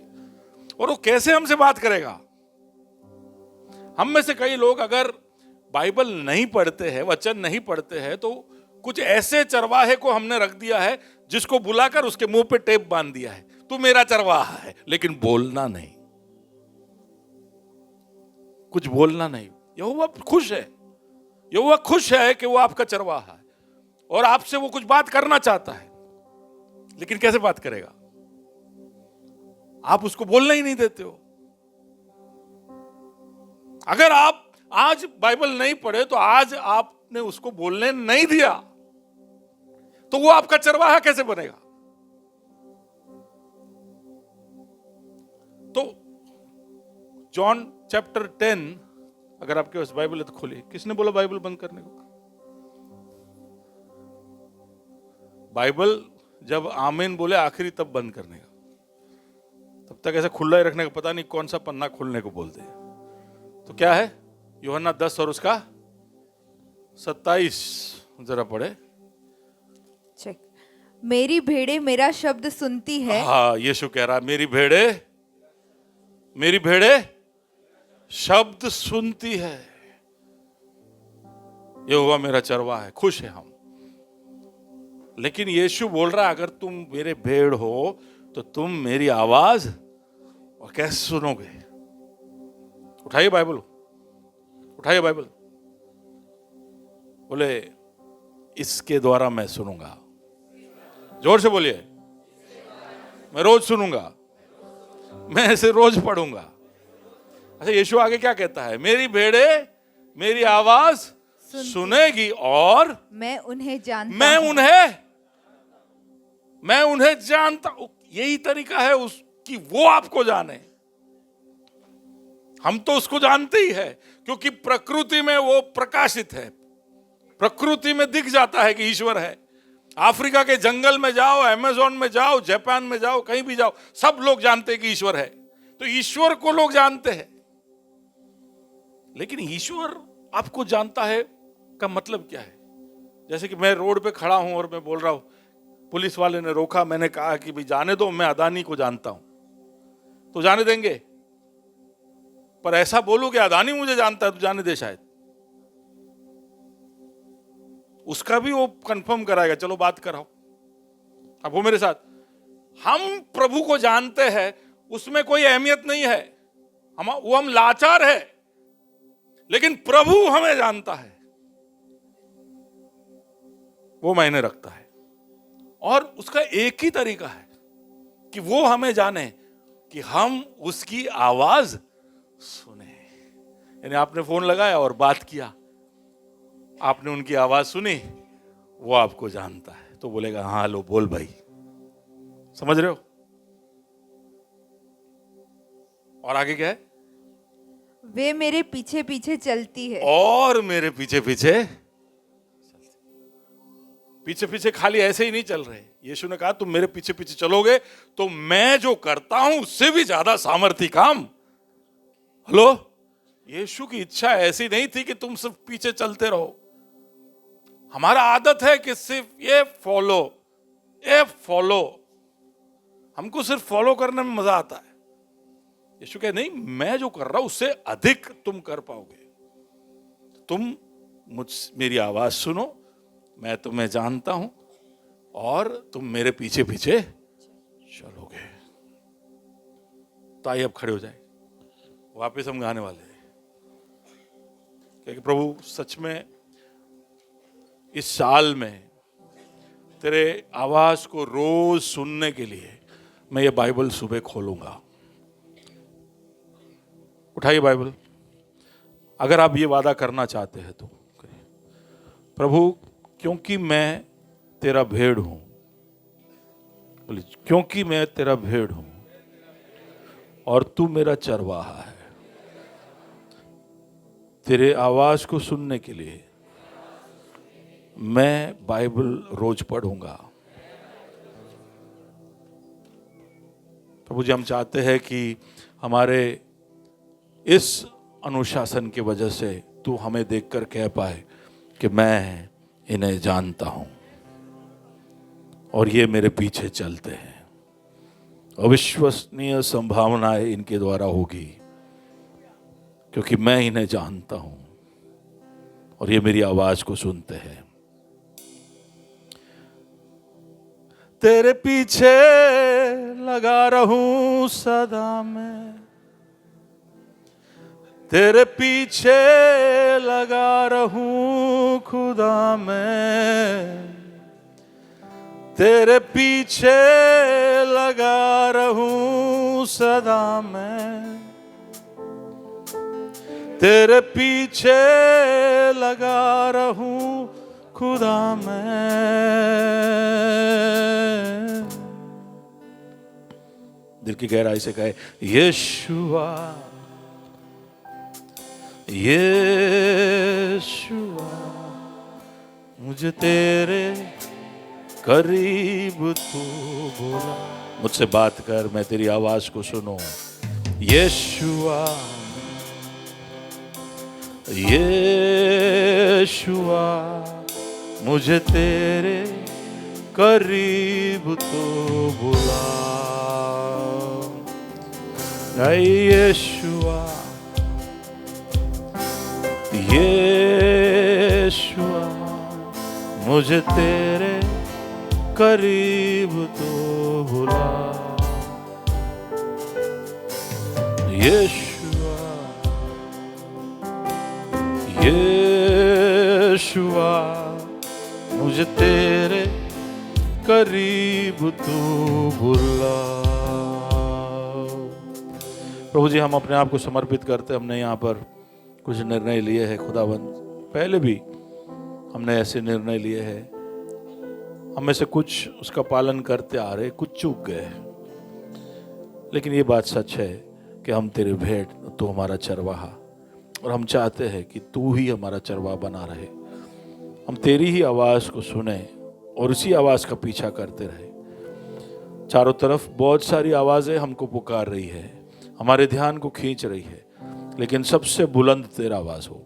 और वो कैसे हमसे बात करेगा? हम में से कई लोग अगर बाइबल नहीं पढ़ते हैं, वचन नहीं पढ़ते हैं, तो कुछ ऐसे चरवाहे को हमने रख दिया है जिसको बुलाकर उसके मुंह पे टेप बांध दिया है, तू मेरा चरवाहा है, लेकिन बोलना नहीं, कुछ बोलना नहीं। यहोवा खुश है, यहोवा खुश है कि वो आपका चरवाहा है और आपसे वो कुछ बात करना चाहता है, लेकिन कैसे बात करेगा? आप उसको बोलना ही नहीं देते हो। अगर आप आज बाइबल नहीं पढ़े तो आज आपने उसको बोलने नहीं दिया, तो वो आपका चरवाहा कैसे बनेगा? तो जॉन चैप्टर 10, अगर आपके पास बाइबल है तो खोलिए। किसने बोला बाइबल बंद करने को? बाइबल जब आमीन बोले आखिरी तब बंद करने का, तब तक ऐसे खुला ही रखने का। पता नहीं कौन सा पन्ना खोलने को बोलते हैं। तो क्या है? यूहन्ना 10 और उसका 27 जरा पढ़े। चेक। मेरी भेड़ें मेरा शब्द सुनती है। हाँ, यीशु कह रहा है मेरी भेड़े शब्द सुनती है। यहोवा मेरा चरवाहा है, खुश है हम। लेकिन यीशु बोल रहा है अगर तुम मेरे भेड़ हो तो तुम मेरी आवाज और कैसे सुनोगे? उठाइए बाइबल, उठाइए बाइबल। बोले इसके द्वारा मैं सुनूंगा। जोर से बोलिए, मैं रोज सुनूंगा, मैं ऐसे रोज पढ़ूंगा। अच्छा, यीशु आगे क्या कहता है? मेरी भेड़े मेरी आवाज सुनेगी और मैं उन्हें जानता मैं उन्हें जानता हूं। यही तरीका है उसकी, वो आपको जाने। हम तो उसको जानते ही है क्योंकि प्रकृति में वो प्रकाशित है, प्रकृति में दिख जाता है कि ईश्वर है। अफ्रीका के जंगल में जाओ, अमेज़न में जाओ, जापान में जाओ, कहीं भी जाओ, सब लोग जानते हैं कि ईश्वर है। तो ईश्वर को लोग जानते हैं, लेकिन ईश्वर आपको जानता है का मतलब क्या है? जैसे कि मैं रोड पे खड़ा हूं और मैं बोल रहा हूं, पुलिस वाले ने रोका, मैंने कहा कि भाई जाने दो, मैं अदानी को जानता हूं, तो जाने देंगे? पर ऐसा बोलूं कि अदानी मुझे जानता है तो जाने दे शायद। उसका भी वो कंफर्म कराएगा, चलो बात कराओ। अब वो मेरे साथ, हम प्रभु को जानते हैं, उसमें कोई अहमियत नहीं है, हम लाचार है, लेकिन प्रभु हमें जानता है, वो मायने रखता है। और उसका एक ही तरीका है कि वो हमें जाने, कि हम उसकी आवाज सुने। यानी आपने फोन लगाया और बात किया, आपने उनकी आवाज सुनी, वो आपको जानता है, तो बोलेगा हाँ लो बोल भाई। समझ रहे हो? और आगे क्या है? वे मेरे पीछे पीछे चलती है। और मेरे पीछे पीछे पीछे पीछे खाली ऐसे ही नहीं चल रहे। यीशु ने कहा तुम मेरे पीछे पीछे चलोगे तो मैं जो करता हूं उससे भी ज्यादा सामर्थी काम। हेलो, यीशु की इच्छा ऐसी नहीं थी कि तुम सिर्फ पीछे चलते रहो। हमारा आदत है कि सिर्फ ये फॉलो, हमको सिर्फ फॉलो करने में मजा आता है। यीशु कहे नहीं, मैं जो कर रहा हूं उससे अधिक तुम कर पाओगे। तुम मेरी आवाज सुनो, मैं तुम्हें जानता हूं और तुम मेरे पीछे पीछे चलोगे। तो आइए अब खड़े हो जाए, वापस हम गाने वाले हैं। क्योंकि प्रभु सच में इस साल में तेरे आवाज को रोज सुनने के लिए मैं ये बाइबल सुबह खोलूंगा। उठाइए बाइबल, अगर आप ये वादा करना चाहते हैं तो करिए। प्रभु, क्योंकि मैं तेरा भेड़ हूं, बोलिए, क्योंकि मैं तेरा भेड़ हूं और तू मेरा चरवाहा है, तेरे आवाज को सुनने के लिए मैं बाइबल रोज पढ़ूंगा। प्रभु जी, हम चाहते हैं कि हमारे इस अनुशासन की वजह से तू हमें देखकर कह पाए कि मैं इन्हें जानता हूं और ये मेरे पीछे चलते हैं। अविश्वसनीय संभावनाएं इनके द्वारा होगी क्योंकि मैं इन्हें जानता हूं और ये मेरी आवाज को सुनते हैं। तेरे पीछे लगा रहूं सदा मैं, तेरे पीछे लगा रहूं खुदा मैं, तेरे पीछे लगा रहूं सदा मैं, तेरे पीछे लगा रहूं खुदा मैं। दिल की गहराई से कहे यीशुआ, यीशुआ, मुझे तेरे करीब तू बोला। मुझसे बात कर, मैं तेरी आवाज को सुनूं। यीशुआ, यीशुआ, मुझे तेरे करीब तू बुला। यीशुआ, यीशुआ, मुझे तेरे करीब तो बुला। यीशुआ, यीशुआ, मुझे तेरे करीब तो बुला। प्रभु जी, हम अपने आप को समर्पित करते, हमने यहाँ पर कुछ निर्णय लिए हैं खुदावंद, पहले भी हमने ऐसे निर्णय लिए हैं, हम में से कुछ उसका पालन करते आ रहे, कुछ चूक गए, लेकिन ये बात सच है कि हम तेरे भेड़, तू हमारा चरवाहा, और हम चाहते हैं कि तू ही हमारा चरवाहा बना रहे। हम तेरी ही आवाज़ को सुने और उसी आवाज का पीछा करते रहे। चारों तरफ बहुत सारी आवाजें हमको पुकार रही है, हमारे ध्यान को खींच रही है, लेकिन सबसे बुलंद तेरा आवाज हो।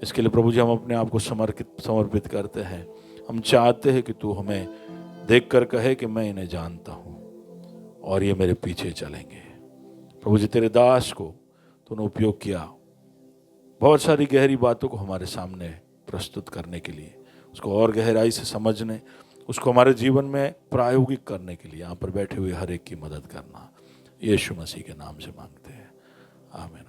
इसके लिए प्रभु जी हम अपने आप को समर्पित करते हैं। हम चाहते हैं कि तू हमें देखकर कहे कि मैं इन्हें जानता हूं और ये मेरे पीछे चलेंगे। प्रभु जी तेरे दास को तूने उपयोग किया बहुत सारी गहरी बातों को हमारे सामने प्रस्तुत करने के लिए, उसको और गहराई से समझने, उसको हमारे जीवन में प्रायोगिक करने के लिए यहाँ पर बैठे हुए हर एक की मदद करना। यीशु मसीह के नाम से मांगते हैं, आमीन।